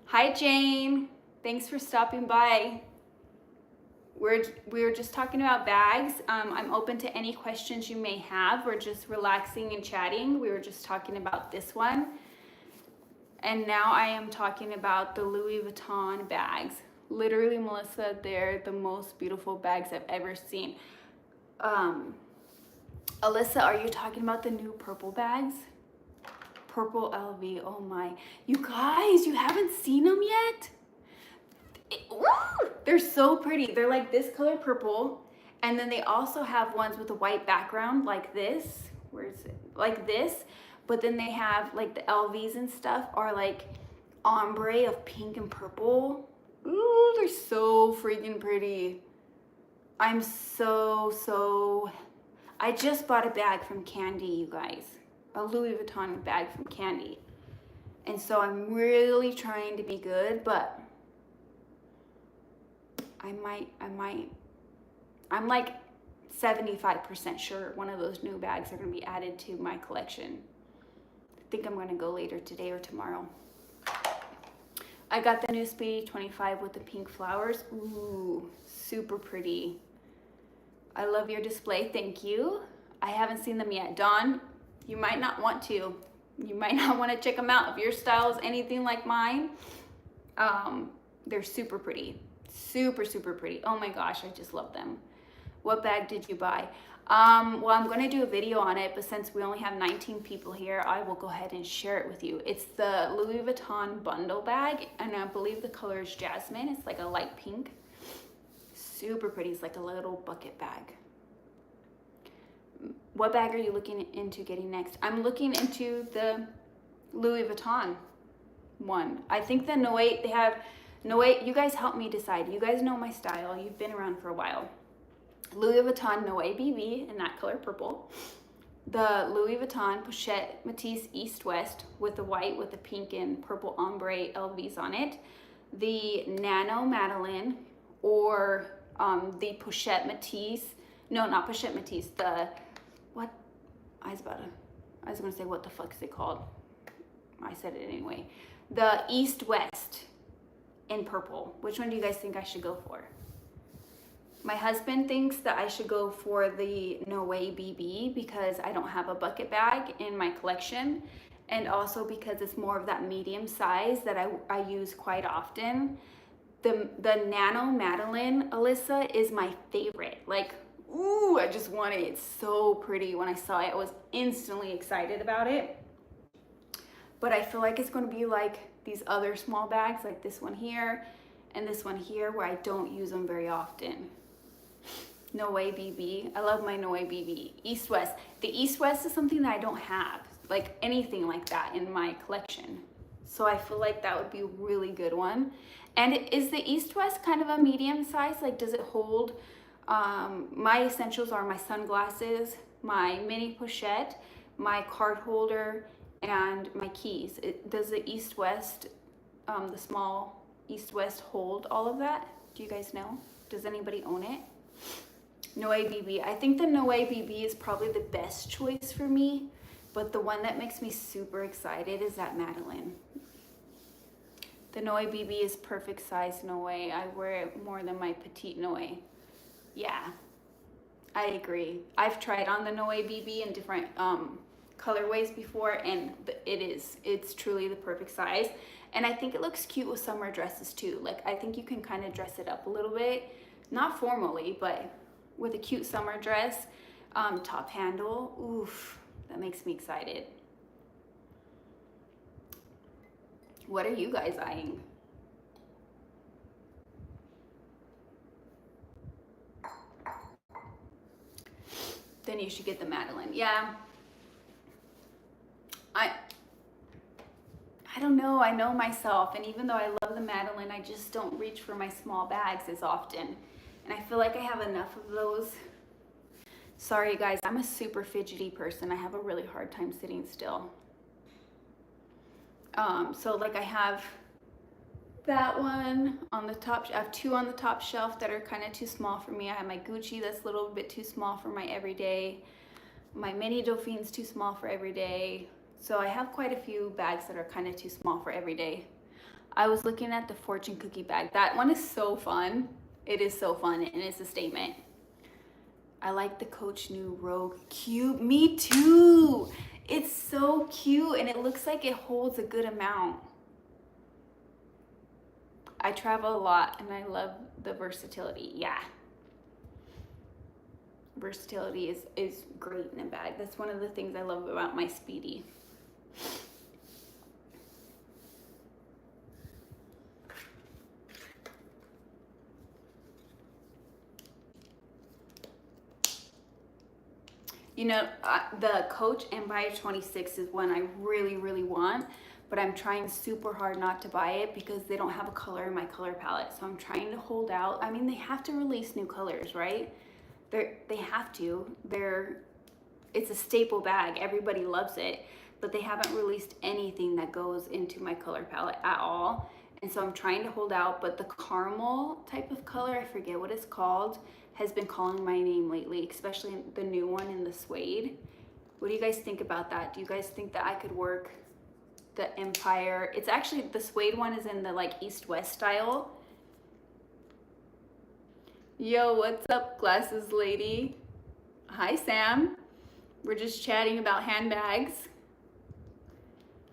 Hi, Jane. Thanks for stopping by. We're just talking about bags. I'm open to any questions you may have. We're just relaxing and chatting. We were just talking about this one. And now I am talking about the Louis Vuitton bags. Literally, Melissa, they're the most beautiful bags I've ever seen. Alyssa, are you talking about the new purple bags? Purple LV, oh my. You guys, you haven't seen them yet? They're so pretty. They're like this color purple, and then they also have ones with a white background like this. Where is it? Like this, but then they have like the LVs and stuff are like ombre of pink and purple. Ooh, they're so freaking pretty. I'm so I just bought a bag from Candy, you guys. A Louis Vuitton bag from Candy. And so I'm really trying to be good, but I'm like 75% sure one of those new bags are gonna be added to my collection. I think I'm gonna go later today or tomorrow. I got the new Speedy 25 with the pink flowers. Ooh, super pretty. I love your display, thank you. I haven't seen them yet. Dawn, you might not want to. You might not want to check them out if your style is anything like mine. They're super pretty. Super pretty. Oh my gosh, I just love them. What bag did you buy? Well, I'm going to do a video on it, but since we only have 19 people here, I will go ahead and share it with you. It's the Louis Vuitton bundle bag, and I believe the color is jasmine. It's like a light pink. Super pretty. It's like a little bucket bag. What bag are you looking into getting next? I'm looking into the Louis Vuitton one. I think the Noe, they have Noe, you guys help me decide. You guys know my style. You've been around for a while. Louis Vuitton Noe BB in that color purple. The Louis Vuitton Pochette Matisse East West with the white with the pink and purple ombre LVs on it. The Nano Madeline or the Pochette Matisse. No, not Pochette Matisse. The what? I was gonna say what the fuck is it called? I said it anyway. The East West in purple. Which one do you guys think I should go for? My husband thinks that I should go for the Noe BB because I don't have a bucket bag in my collection, and also because it's more of that medium size that I use quite often. The Nano Madeline Alyssa is my favorite. Like, ooh, I just want it. It's so pretty. When I saw it, I was instantly excited about it. But I feel like it's going to be like these other small bags, like this one here and this one here, where I don't use them very often. Noe BB. I love my Noe BB. East West. The East West is something that I don't have, like anything like that in my collection. So I feel like that would be a really good one. And is the East West kind of a medium size? Like, does it hold? My essentials are my sunglasses, my mini pochette, my card holder, and my keys. Does the East West, the small East West hold all of that? Do you guys know? Does anybody own it? Noe BB. I think the Noe BB is probably the best choice for me, but the one that makes me super excited is that Madeline. The Noe BB is perfect size Noe. I wear it more than my petite Noe. Yeah, I agree. I've tried on the Noe BB in different colorways before, and it's truly the perfect size. And I think it looks cute with summer dresses too. Like, I think you can kind of dress it up a little bit, not formally, but with a cute summer dress, top handle. Oof, that makes me excited. What are you guys eyeing? Then you should get the Madeline. Yeah. I don't know. I know myself, and even though I love the Madeline, I just don't reach for my small bags as often. And I feel like I have enough of those. Sorry guys, I'm a super fidgety person. I have a really hard time sitting still. So like I have that one on the top. I have two on the top shelf that are kind of too small for me. I have my Gucci that's a little bit too small for my everyday. My mini Dauphine's too small for everyday. So I have quite a few bags that are kind of too small for everyday. I was looking at the fortune cookie bag. That one is so fun. It is so fun, and it's a statement. I like the Coach New Rogue Cube. Me too. It's so cute, and it looks like it holds a good amount. I travel a lot, and I love the versatility. Yeah. Versatility is great in a bag. That's one of the things I love about my Speedy. You know, the Coach Empire 26 is one I really, really want, but I'm trying super hard not to buy it because they don't have a color in my color palette. So I'm trying to hold out. I mean, they have to release new colors, right? They have to. It's a staple bag. Everybody loves it, but they haven't released anything that goes into my color palette at all. And so I'm trying to hold out, but the caramel type of color, I forget what it's called, has been calling my name lately, especially the new one in the suede. What do you guys think about that? Do you guys think that I could work the Empire? It's actually, the suede one is in the like East-West style. Yo, what's up, glasses lady? Hi, Sam. We're just chatting about handbags.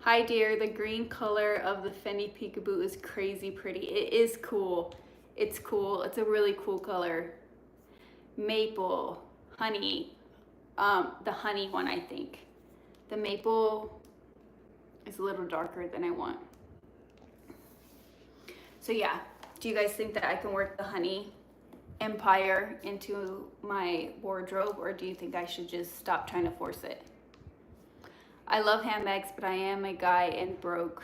Hi, dear. The green color of the Fendi Peekaboo is crazy pretty. It is cool. It's cool. It's a really cool color. Maple, honey. The honey one, I think. The maple is a little darker than I want. So yeah, do you guys think that I can work the honey empire into my wardrobe, or do you think I should just stop trying to force it? I love handbags, but I am a guy and broke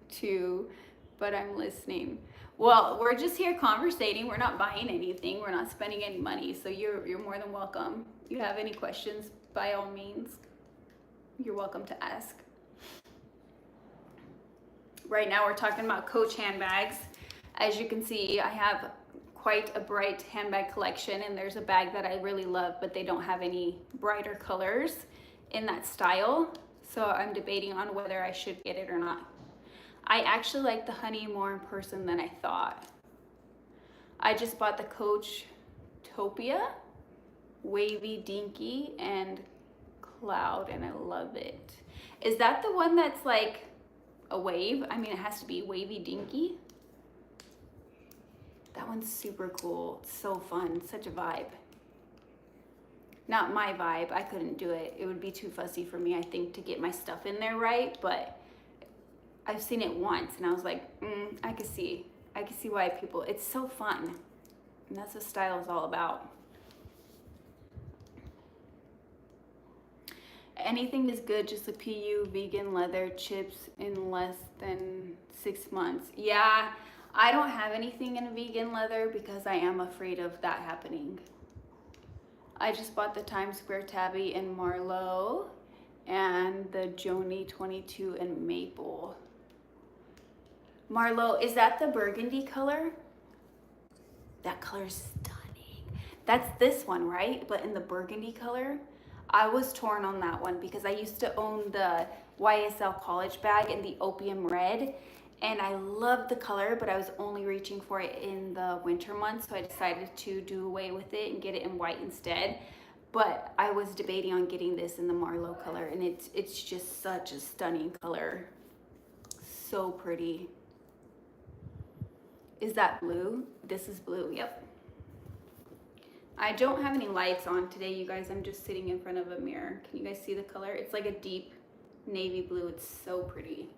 too, but I'm listening. Well, we're just here conversating. We're not buying anything. We're not spending any money. So you're more than welcome. If you have any questions, by all means, you're welcome to ask. Right now we're talking about Coach handbags. As you can see, I have quite a bright handbag collection, and there's a bag that I really love, but they don't have any brighter colors in that style. So I'm debating on whether I should get it or not. I actually like the honey more in person than I thought. I just bought the Coach Topia, Wavy Dinky, and Cloud, and I love it. Is that the one that's like a wave? I mean, it has to be Wavy Dinky. That one's super cool. It's so fun. Such a vibe. Not my vibe. I couldn't do it. It would be too fussy for me, I think, to get my stuff in there right. But I've seen it once, and I was like, I could see why people. It's so fun, and that's what style is all about. Anything is good. Just a PU vegan leather chips in less than 6 months. Yeah, I don't have anything in vegan leather because I am afraid of that happening. I just bought the Times Square Tabby in Marlowe and the Joni 22 in Maple. Marlowe, is that the burgundy color? That color's stunning. That's this one, right? But in the burgundy color. I was torn on that one because I used to own the YSL college bag in the opium red, and I loved the color, but I was only reaching for it in the winter months, so I decided to do away with it and get it in white instead. But I was debating on getting this in the Marlowe color, and it's just such a stunning color. So pretty. Is that blue? This is blue, yep. I don't have any lights on today, you guys. I'm just sitting in front of a mirror. Can you guys see the color? It's like a deep navy blue. It's so pretty.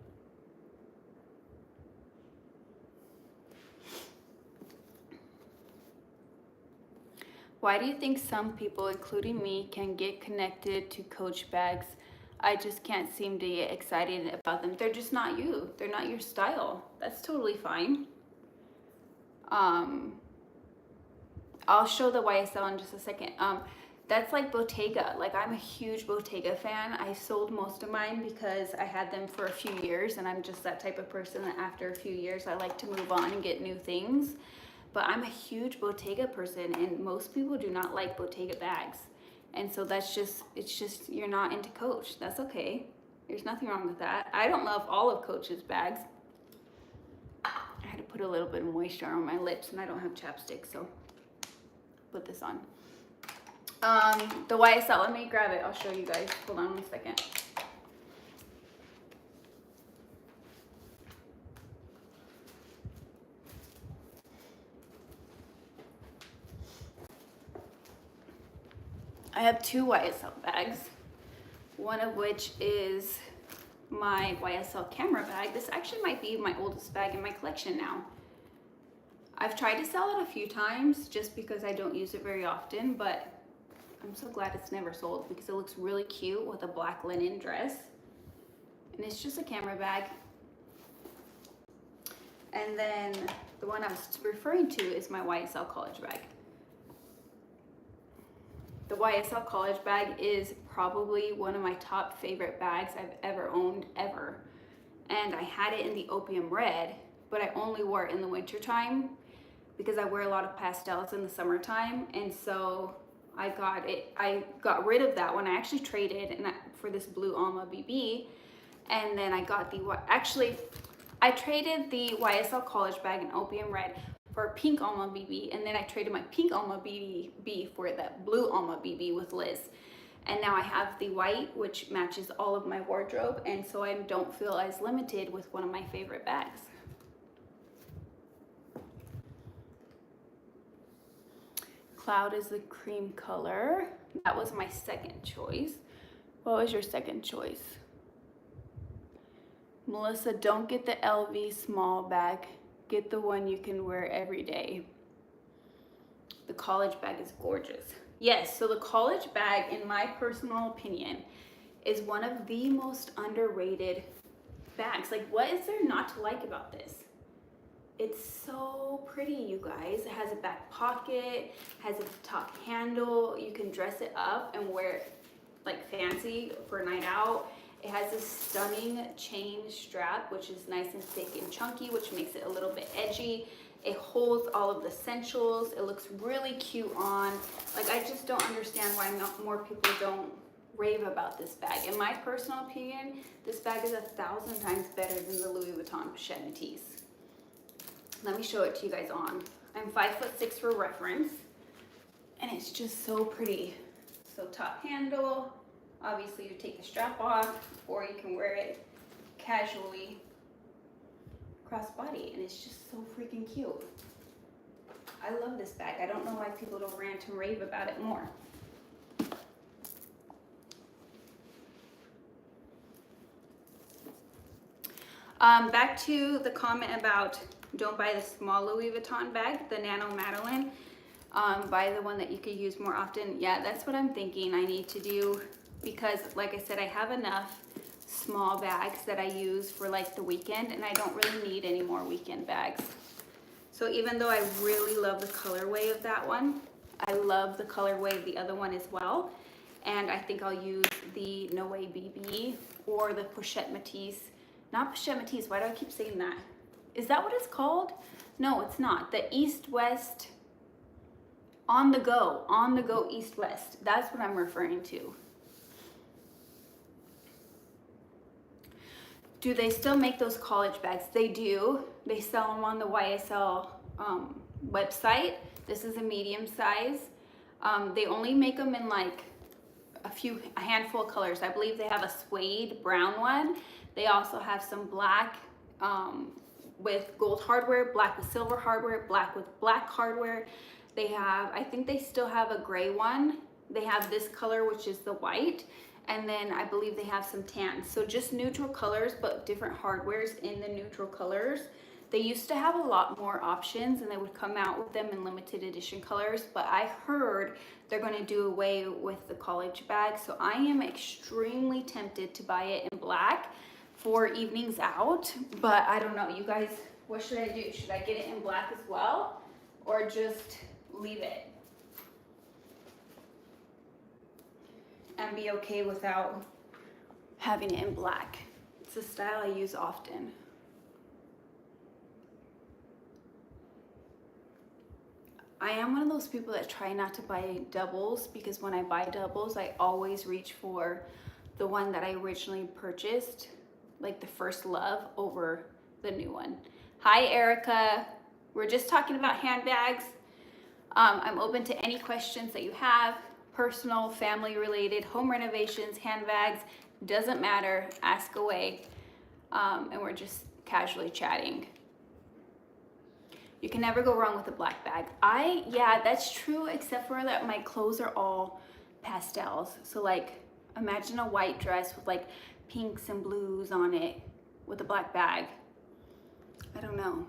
Why do you think some people, including me, can get connected to Coach bags? I just can't seem to get excited about them. They're just not you. They're not your style. That's totally fine. I'll show the YSL in just a second. That's like Bottega. Like, I'm a huge Bottega fan. I sold most of mine because I had them for a few years, and I'm just that type of person that after a few years I like to move on and get new things. But I'm a huge Bottega person, and most people do not like Bottega bags. And so it's just you're not into Coach. That's okay. There's nothing wrong with that. I don't love all of Coach's bags. I had to put a little bit of moisture on my lips, and I don't have chapstick, so put this on. The YSL, let me grab it. I'll show you guys. Hold on 1 second. I have 2 YSL bags, one of which is my YSL camera bag. This actually might be my oldest bag in my collection now. I've tried to sell it a few times just because I don't use it very often, but I'm so glad it's never sold because it looks really cute with a black linen dress. And it's just a camera bag. And then the one I was referring to is my YSL college bag. The YSL college bag is probably one of my top favorite bags I've ever owned, ever. And I had it in the opium red, but I only wore it in the winter time because I wear a lot of pastels in the summertime. And so I got rid of that one. I actually traded for this blue Alma BB. And then I got I traded the YSL college bag in opium red for a pink Alma BB, and then I traded my pink Alma BB for that blue Alma BB with Liz. And now I have the white, which matches all of my wardrobe, and so I don't feel as limited with one of my favorite bags. Cloud is the cream color. That was my second choice. What was your second choice? Melissa, don't get the LV small bag. Get the one you can wear every day. The college bag is gorgeous. Yes, so the college bag, in my personal opinion, is one of the most underrated bags. Like, what is there not to like about this? It's so pretty, you guys. It has a back pocket, has a top handle. You can dress it up and wear it like fancy for a night out. It has this stunning chain strap, which is nice and thick and chunky, which makes it a little bit edgy. It holds all of the essentials. It looks really cute on. Like, I just don't understand why more people don't rave about this bag. In my personal opinion, this bag is 1,000 times better than the Louis Vuitton Pochette Métis. Let me show it to you guys on. I'm 5'6" for reference, and it's just so pretty. So top handle, obviously you take the strap off, or you can wear it casually crossbody, and it's just so freaking cute. I love this bag. I don't know why people don't rant and rave about it more. Back to the comment about don't buy the small Louis Vuitton bag, the Nano Madeline. Buy the one that you could use more often. Yeah, that's what I'm thinking I need to do, because like I said, I have enough small bags that I use for like the weekend, and I don't really need any more weekend bags. So even though I really love the colorway of that one, I love the colorway of the other one as well. And I think I'll use the No Way BB or the Pochette Métis. Not Pochette Métis, why do I keep saying that? Is that what it's called? No, it's not. The East-West on the go East-West. That's what I'm referring to. Do they still make those college bags? They do. They sell them on the YSL website. This is a medium size. They only make them in like a handful of colors. I believe they have a suede brown one. They also have some black with gold hardware, black with silver hardware, black with black hardware. They have, I think they still have a gray one. They have this color, which is the white. And then I believe they have some tans. So just neutral colors, but different hardwares in the neutral colors. They used to have a lot more options, and they would come out with them in limited edition colors, but I heard they're gonna do away with the college bag. So I am extremely tempted to buy it in black for evenings out, but I don't know. You guys, what should I do? Should I get it in black as well, or just leave it and be okay without having it in black? It's a style I use often. I am one of those people that try not to buy doubles, because when I buy doubles, I always reach for the one that I originally purchased, like the first love, over the new one. Hi, Erica. We're just talking about handbags. I'm open to any questions that you have, personal, family related, home renovations, handbags, doesn't matter, ask away. And we're just casually chatting. You can never go wrong with a black bag. Yeah, that's true, except for that my clothes are all pastels. So like, imagine a white dress with like pinks and blues on it with a black bag. I don't know.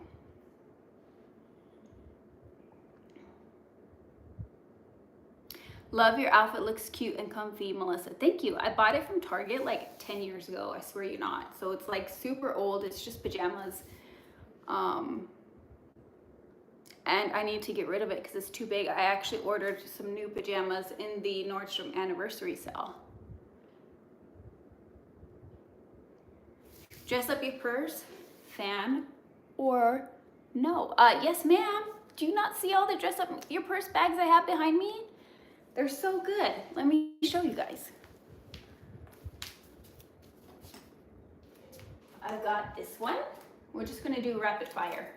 Love your outfit, looks cute and comfy, Melissa. Thank you. I bought it from Target like 10 years ago, I swear you not. So it's like super old, it's just pajamas. And I need to get rid of it because it's too big. I actually ordered some new pajamas in the Nordstrom anniversary sale. Dress up your purse, fan, or no? Yes, ma'am. Do you not see all the dress up your purse bags I have behind me? They're so good. Let me show you guys. I've got this one. We're just gonna do rapid fire.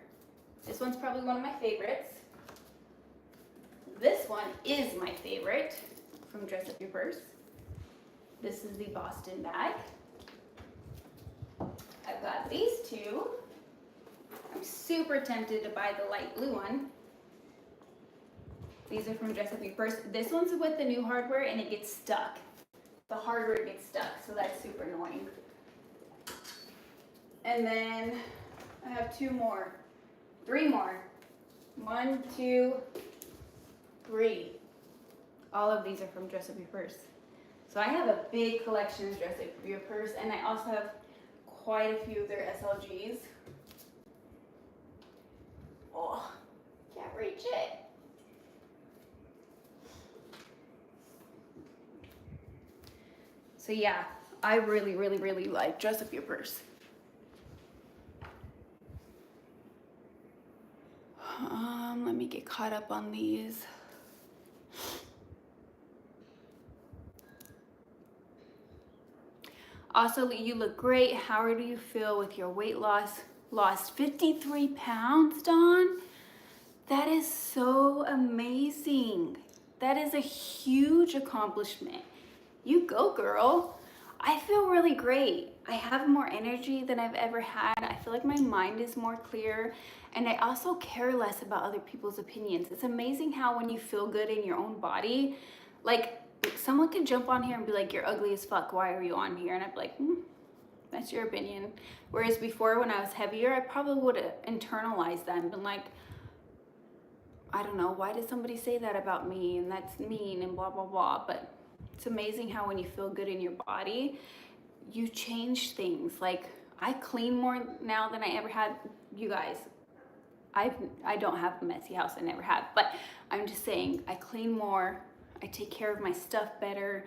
This one's probably one of my favorites. This one is my favorite from Dress Up Your Purse. This is the Boston bag. I've got these two. I'm super tempted to buy the light blue one. These are from Dress Up Your Purse. This one's with the new hardware and it gets stuck. The hardware gets stuck, so that's super annoying. And then I have 3 more. 1, 2, 3. All of these are from Dress Up Your Purse. So I have a big collection of Dress Up Your Purse, and I also have quite a few of their SLGs. Oh, can't reach it. So yeah, I really, really, really like Dress Up Your Purse. Let me get caught up on these. Also, you look great. How do you feel with your weight loss? Lost 53 pounds, Dawn? That is so amazing. That is a huge accomplishment. You go, girl. I feel really great. I have more energy than I've ever had. I feel like my mind is more clear, and I also care less about other people's opinions. It's amazing how when you feel good in your own body, like someone can jump on here and be like, you're ugly as fuck, why are you on here? And I'd be like, that's your opinion. Whereas before, when I was heavier, I probably would have internalized that and been like, I don't know, why did somebody say that about me? And that's mean and blah, blah, blah. But it's amazing how when you feel good in your body, you change things. Like, I clean more now than I ever had. You guys, I don't have a messy house, I never have. But I'm just saying, I clean more, I take care of my stuff better,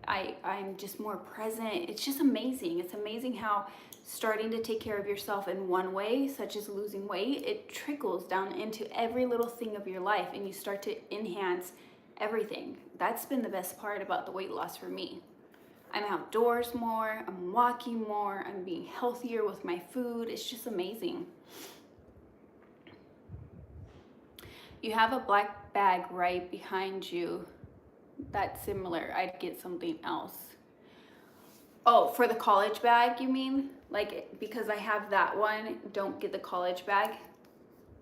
I'm just more present. It's just amazing. It's amazing how starting to take care of yourself in one way, such as losing weight, it trickles down into every little thing of your life, and you start to enhance everything. That's been the best part about the weight loss for me. I'm outdoors more, I'm walking more, I'm being healthier with my food. It's just amazing. You have a black bag right behind you. That's similar. I'd get something else. Oh, for the college bag, you mean? Like, because I have that one, don't get the college bag.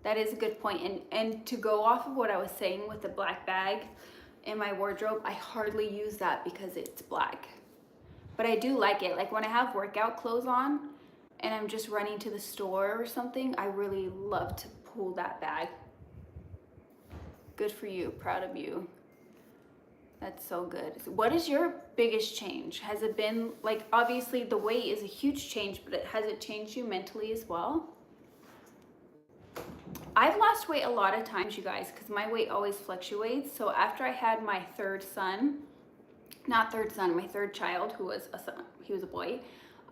That is a good point. And to go off of what I was saying with the black bag in my wardrobe, I hardly use that because it's black. But I do like it. Like when I have workout clothes on and I'm just running to the store or something, I really love to pull that bag. Good for you. Proud of you. That's so good. What is your biggest change? Has it been, like, obviously the weight is a huge change, but has it changed you mentally as well? I've lost weight a lot of times, you guys, because my weight always fluctuates. So after I had my my third child, who was a son, he was a boy,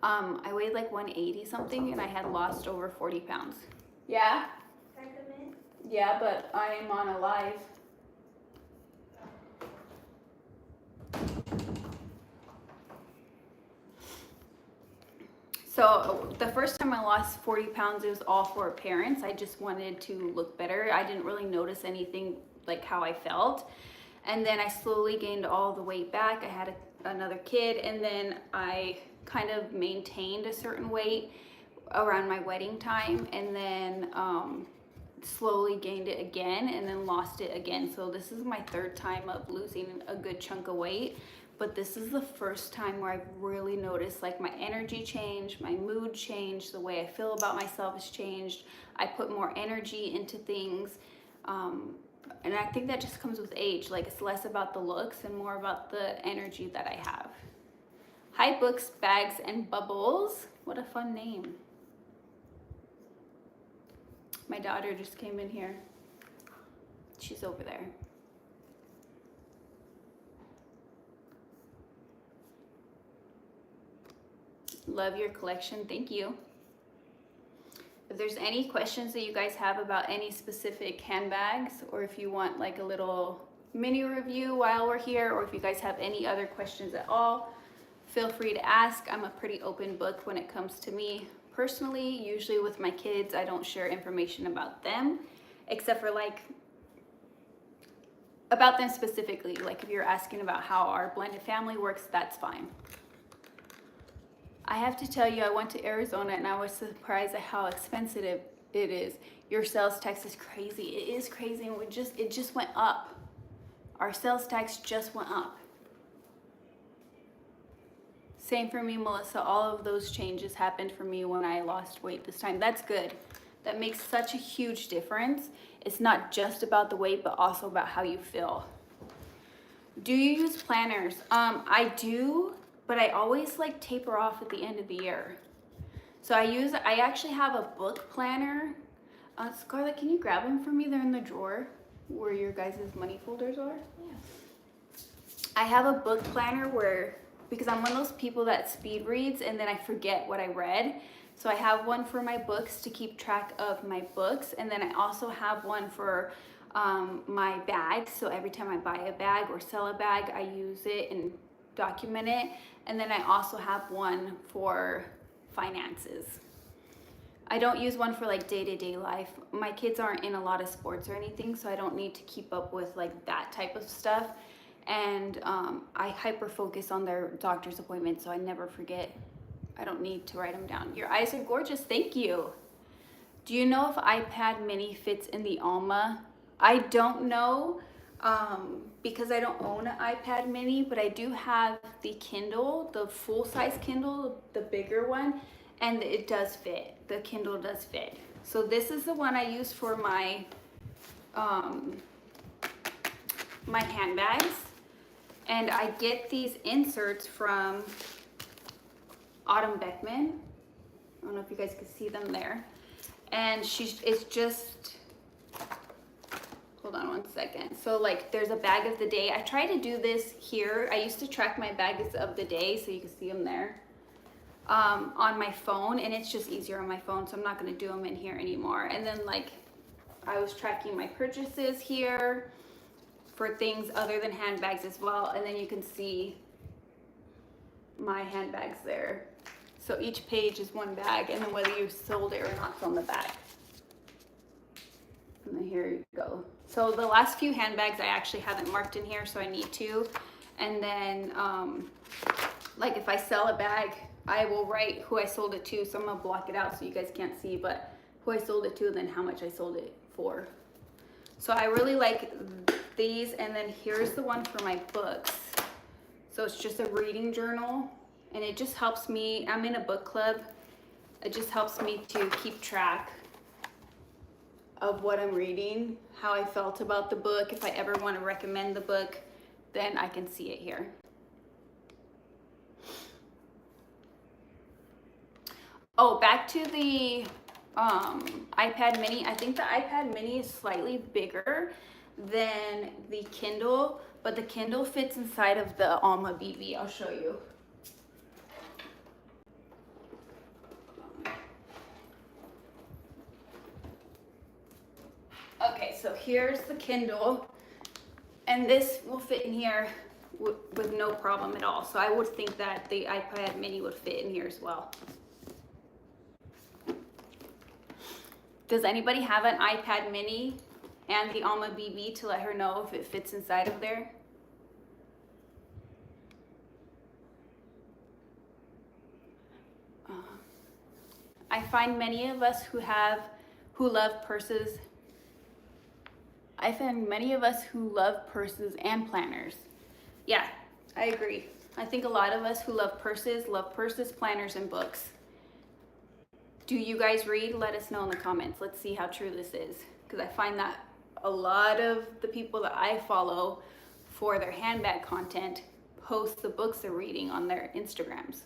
I weighed like 180 something, and I had lost over 40 pounds. Yeah? Can I come in? Yeah, but I am on a live. So the first time I lost 40 pounds, it was all for appearance. I just wanted to look better. I didn't really notice anything like how I felt. And then I slowly gained all the weight back. I had another kid, and then I kind of maintained a certain weight around my wedding time, and then slowly gained it again, and then lost it again. So this is my third time of losing a good chunk of weight. But this is the first time where I've really noticed like my energy changed, my mood changed, the way I feel about myself has changed. I put more energy into things. And I think that just comes with age. Like, it's less about the looks and more about the energy that I have. Hi, Books, Bags, and Bubbles. What a fun name. My daughter just came in here. She's over there. Love your collection. Thank you. If there's any questions that you guys have about any specific handbags, or if you want like a little mini review while we're here, or if you guys have any other questions at all, feel free to ask. I'm a pretty open book when it comes to me personally. Usually with my kids, I don't share information about them, except for like about them specifically. Like if you're asking about how our blended family works, that's fine. I have to tell you, I went to Arizona and I was surprised at how expensive it is. Your sales tax is crazy. It is crazy, and it just went up. Our sales tax just went up. Same for me, Melissa. All of those changes happened for me when I lost weight this time. That's good. That makes such a huge difference. It's not just about the weight, but also about how you feel. Do you use planners? I do, but I always like taper off at the end of the year. So I actually have a book planner. Scarlett, can you grab them for me? They're in the drawer where your guys' money folders are. Yeah. I have a book planner because I'm one of those people that speed reads and then I forget what I read. So I have one for my books to keep track of my books. And then I also have one for my bag. So every time I buy a bag or sell a bag, I use it and document it. And then I also have one for finances. I don't use one for like day-to-day life. My kids aren't in a lot of sports or anything, so I don't need to keep up with like that type of stuff. And I hyper focus on their doctor's appointments, so I never forget. I don't need to write them down. Your eyes are gorgeous, thank you. Do you know if iPad mini fits in the Alma? I don't know because I don't own an iPad mini, but I do have the Kindle, the full-size Kindle, the bigger one, and it does fit. The Kindle does fit. So this is the one I use for my my handbags, and I get these inserts from Autumn Beckman. I don't know if you guys can see them there. And it's just, hold on one second. So like there's a bag of the day. I try to do this here. I used to track my bags of the day so you can see them there on my phone, and it's just easier on my phone, so I'm not gonna do them in here anymore. And then like I was tracking my purchases here for things other than handbags as well, and then you can see my handbags there. So each page is one bag, and then whether you sold it or not is on the back. And then here you go. So the last few handbags I actually haven't marked in here, so I need to. And then like if I sell a bag, I will write who I sold it to. So I'm gonna block it out so you guys can't see, but who I sold it to and then how much I sold it for. So I really like these. And then here's the one for my books. So it's just a reading journal, and it just helps me. I'm in a book club. It just helps me to keep track of what I'm reading, how I felt about the book. If I ever want to recommend the book, then I can see it here. Oh, back to the iPad mini. I think the iPad mini is slightly bigger than the Kindle, but the Kindle fits inside of the Alma BB. I'll show you. Okay, so here's the Kindle, and this will fit in here with no problem at all. So I would think that the iPad mini would fit in here as well. Does anybody have an iPad mini and the Alma BB to let her know if it fits inside of there? I find many of us who love purses. I find many of us who love purses and planners. Yeah, I agree. I think a lot of us who love purses, planners, and books. Do you guys read? Let us know in the comments. Let's see how true this is. Because I find that a lot of the people that I follow for their handbag content post the books they're reading on their Instagrams.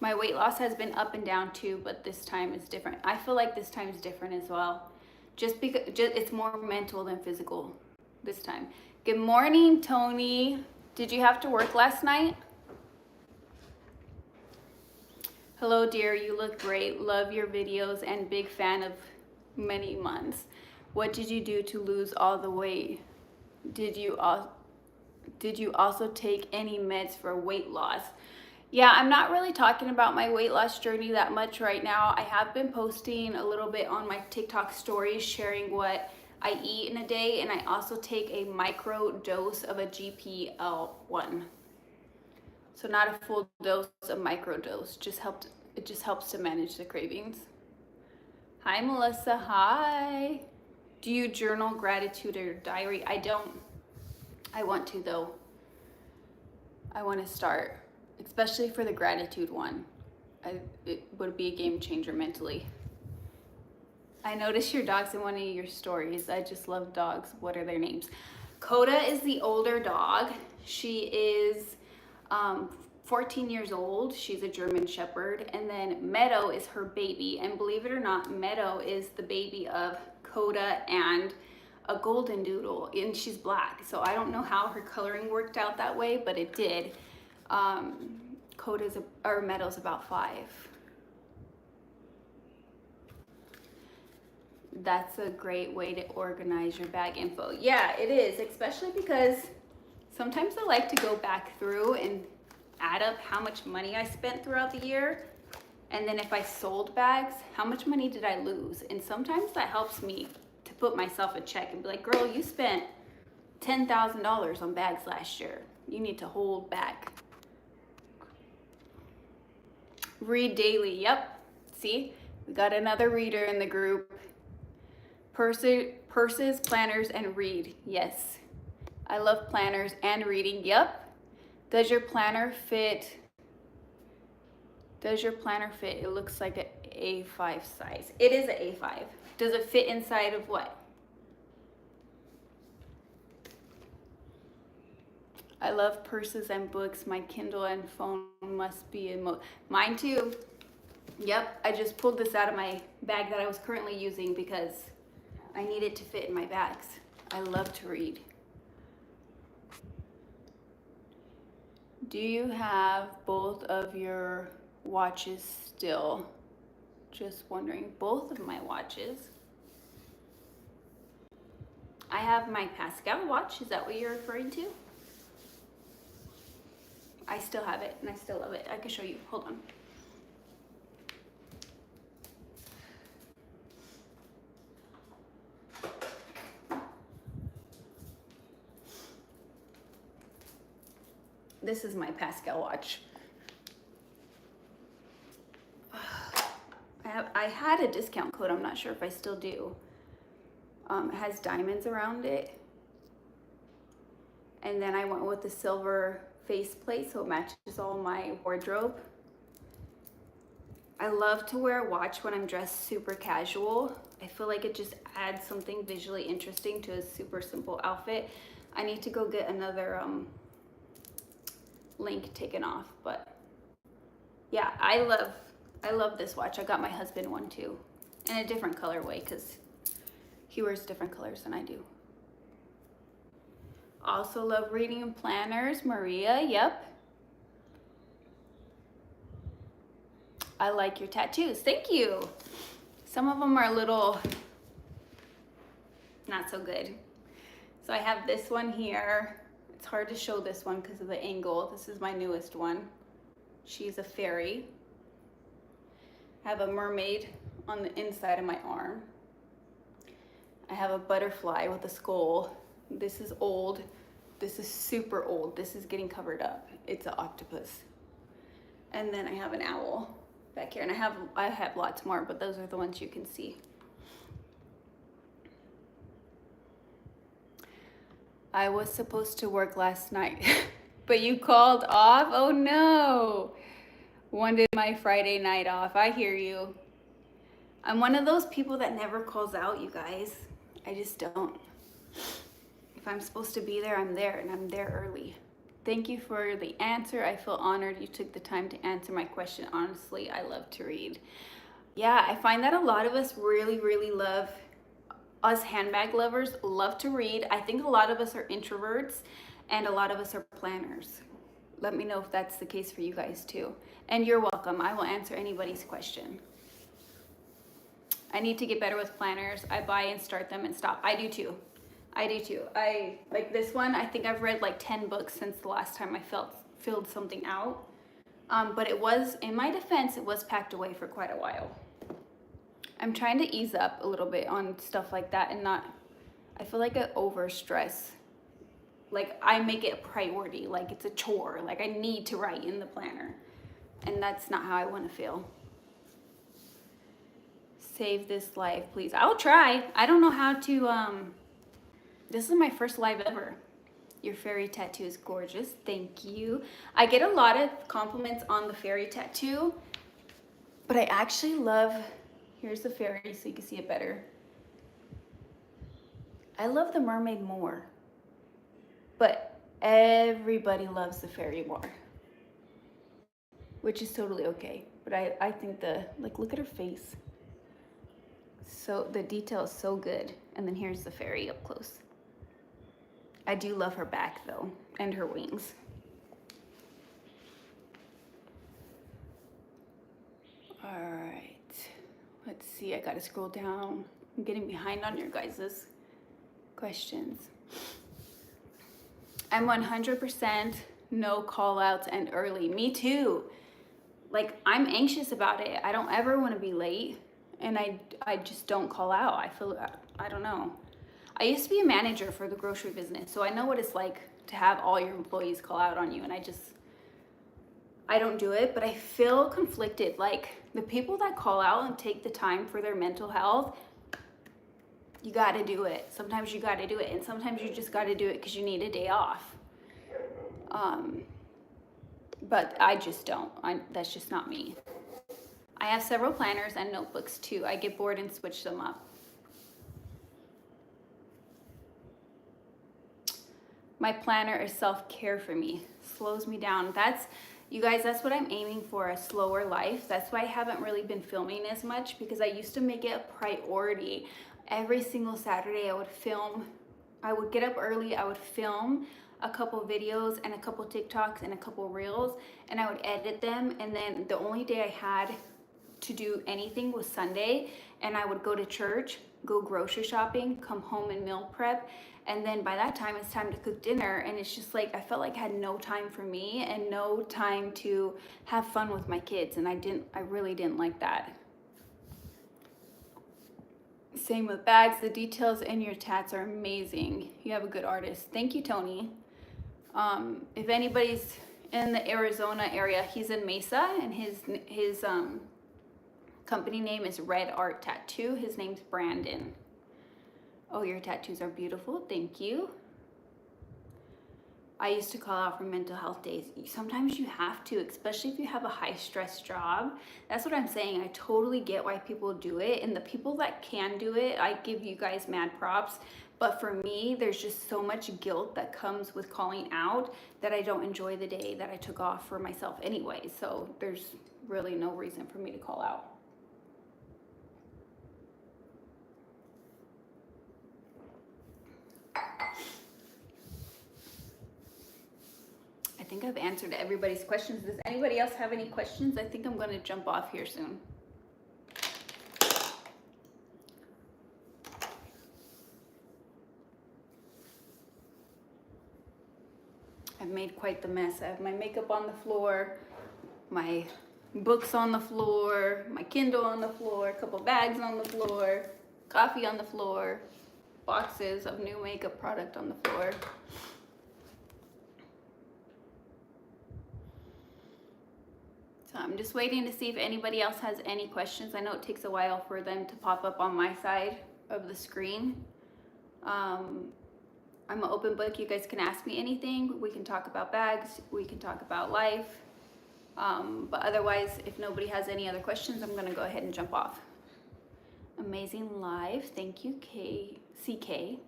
My weight loss has been up and down too, but this time is different. I feel like this time is different as well. Just because it's more mental than physical this time. Good morning, Tony. Did you have to work last night? Hello, dear. You look great. Love your videos and big fan of many months. What did you do to lose all the weight? Did you also take any meds for weight loss? Yeah, I'm not really talking about my weight loss journey that much right now. I have been posting a little bit on my TikTok stories, sharing what I eat in a day, and I also take a micro dose of a GPL1. So not a full dose, a micro dose. It just helps to manage the cravings. Hi, Melissa. Hi. Do you journal gratitude or diary? I don't. I want to though. I want to start, especially for the gratitude one. It would be a game changer mentally. I noticed your dog's in one of your stories. I just love dogs. What are their names? Coda is the older dog. She is 14 years old. She's a German Shepherd. And then Meadow is her baby. And believe it or not, Meadow is the baby of Coda and a golden doodle. And she's black. So I don't know how her coloring worked out that way, but it did. Meadow's about 5. That's a great way to organize your bag info. Yeah, it is, especially because sometimes I like to go back through and add up how much money I spent throughout the year. And then if I sold bags, how much money did I lose? And sometimes that helps me to put myself a check and be like, girl, you spent $10,000 on bags last year. You need to hold back. Read daily. Yep. See, we got another reader in the group. Purses, planners, and read. Yes. I love planners and reading. Yep. Does your planner fit? It looks like an A5 size. It is an A5. Does it fit inside of what? I love purses and books. My Kindle and phone must be in mine too. Yep. I just pulled this out of my bag that I was currently using because I need it to fit in my bags. I love to read. Do you have both of your watches still? Just wondering. Both of my watches. I have my Pascal watch. Is that what you're referring to? I still have it and I still love it. I can show you. Hold on. This is my Pascal watch. I had a discount code. I'm not sure if I still do. It has diamonds around it. And then I went with the silver faceplate so it matches all my wardrobe. I love to wear a watch when I'm dressed super casual. I feel like it just adds something visually interesting to a super simple outfit. I need to go get another link taken off, but yeah, I love this watch. I got my husband one too, in a different colorway because he wears different colors than I do. Also love reading and planners. Maria, yep. I like your tattoos. Thank you. Some of them are a little not so good. So I have this one here. It's hard to show this one because of the angle. This is my newest one. She's a fairy. I have a mermaid on the inside of my arm. I have a butterfly with a skull. This is old. This is super old. This is getting covered up. It's an octopus. And then I have an owl back here. And I have lots more, but those are the ones you can see. I was supposed to work last night, but you called off? Oh no. Wanted my Friday night off. I hear you. I'm one of those people that never calls out, you guys. I just don't. If I'm supposed to be there, I'm there, and I'm there early. Thank you for the answer. I feel honored you took the time to answer my question. Honestly, I love to read. Yeah, I find that a lot of us really love, us handbag lovers love to read. I think a lot of us are introverts and a lot of us are planners. Let me know if that's the case for you guys too. And you're welcome. I will answer anybody's question. I need to get better with planners. I buy and start them and stop. I do too. I like this one. I think I've read like 10 books since the last time I filled something out. But it was, in my defense, it was packed away for quite a while. I'm trying to ease up a little bit on stuff like that and not, I feel like I over stress. Like I make it a priority, like it's a chore, like I need to write in the planner. And that's not how I want to feel. save this live, please. I'll try. I don't know how to, this is my first live ever. Your fairy tattoo is gorgeous. Thank you. I get a lot of compliments on the fairy tattoo, but I actually love, here's the fairy so you can see it better. I love the mermaid more, but everybody loves the fairy more, which is totally okay. But I think like, look at her face. So the detail is so good. And then here's the fairy up close. I do love her back though, and her wings. All right, let's see, I gotta scroll down. I'm getting behind on your guys's questions. I'm 100% no call outs and early. Me too. Like, I'm anxious about it. I don't ever want to be late, and I just don't call out. I feel, I don't know. I used to be a manager for the grocery business, so I know what it's like to have all your employees call out on you, and I don't do it, but I feel conflicted. Like, the people that call out and take the time for their mental health, you got to do it. Sometimes you got to do it, and sometimes you just got to do it because you need a day off. But I just don't. That's just not me. I have several planners and notebooks too. I get bored and switch them up. My planner is self-care for me. Slows me down. You guys, that's what I'm aiming for, a slower life. That's why I haven't really been filming as much, because I used to make it a priority. Every single Saturday I would film. I would get up early, I would film a couple videos and a couple TikToks and a couple reels, and I would edit them, and then the only day I had to do anything was Sunday, and I would go to church, go grocery shopping, come home and meal prep, and then by that time it's time to cook dinner, and it's just like I felt like I had no time for me and no time to have fun with my kids, and I really didn't like that. Same with bags. The details in your tats are amazing. You have a good artist. Thank you, Tony. If anybody's in the Arizona area, he's in Mesa, and his company name is Red Art Tattoo. His name's Brandon. Oh, your tattoos are beautiful. Thank you. I used to call out for mental health days. Sometimes you have to, especially if you have a high stress job. That's what I'm saying. I totally get why people do it. And the people that can do it, I give you guys mad props. But for me, there's just so much guilt that comes with calling out that I don't enjoy the day that I took off for myself anyway. So there's really no reason for me to call out. I think I've answered everybody's questions. Does anybody else have any questions? I think I'm going to jump off here soon. I've made quite the mess. I have my makeup on the floor, my books on the floor, my Kindle on the floor, a couple bags on the floor, coffee on the floor, boxes of new makeup product on the floor. So I'm just waiting to see if anybody else has any questions. I know it takes a while for them to pop up on my side of the screen. I'm an open book. You guys can ask me anything. We can talk about bags. We can talk about life. But otherwise, if nobody has any other questions, I'm gonna go ahead and jump off. Amazing live. Thank you, CK.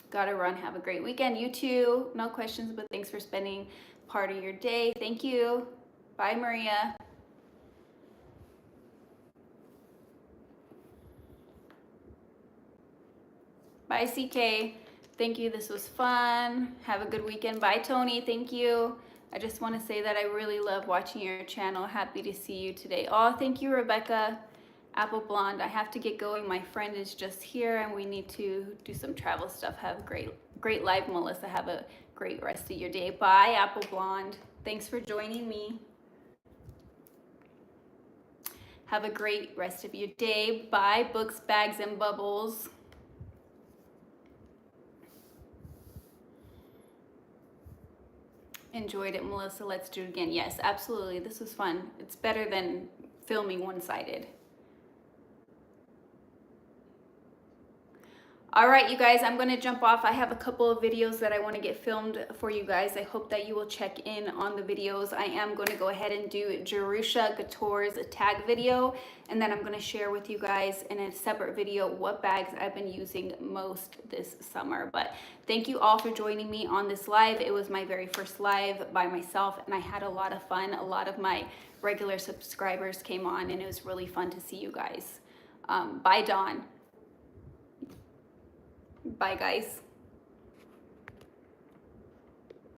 Gotta run. Have a great weekend. You too. No questions, but thanks for spending part of your day. Thank you. Bye, Maria. Bye, CK. Thank you. This was fun. Have a good weekend. Bye, Tony. Thank you. I just want to say that I really love watching your channel. Happy to see you today. Oh, thank you, Rebecca. Apple Blonde. I have to get going. My friend is just here, and we need to do some travel stuff. Have a great life, Melissa. Have a great rest of your day. Bye, Apple Blonde. Thanks for joining me. Have a great rest of your day. Bye, Books, Bags, and Bubbles. Enjoyed it, Melissa. Let's do it again. Yes, absolutely. This was fun. It's better than filming one-sided. All right, you guys, I'm gonna jump off. I have a couple of videos that I wanna get filmed for you guys. I hope that you will check in on the videos. I am gonna go ahead and do Jerusha Couture's tag video, and then I'm gonna share with you guys in a separate video what bags I've been using most this summer. But thank you all for joining me on this live. It was my very first live by myself, and I had a lot of fun. A lot of my regular subscribers came on, and it was really fun to see you guys. Bye, Dawn. Bye, guys.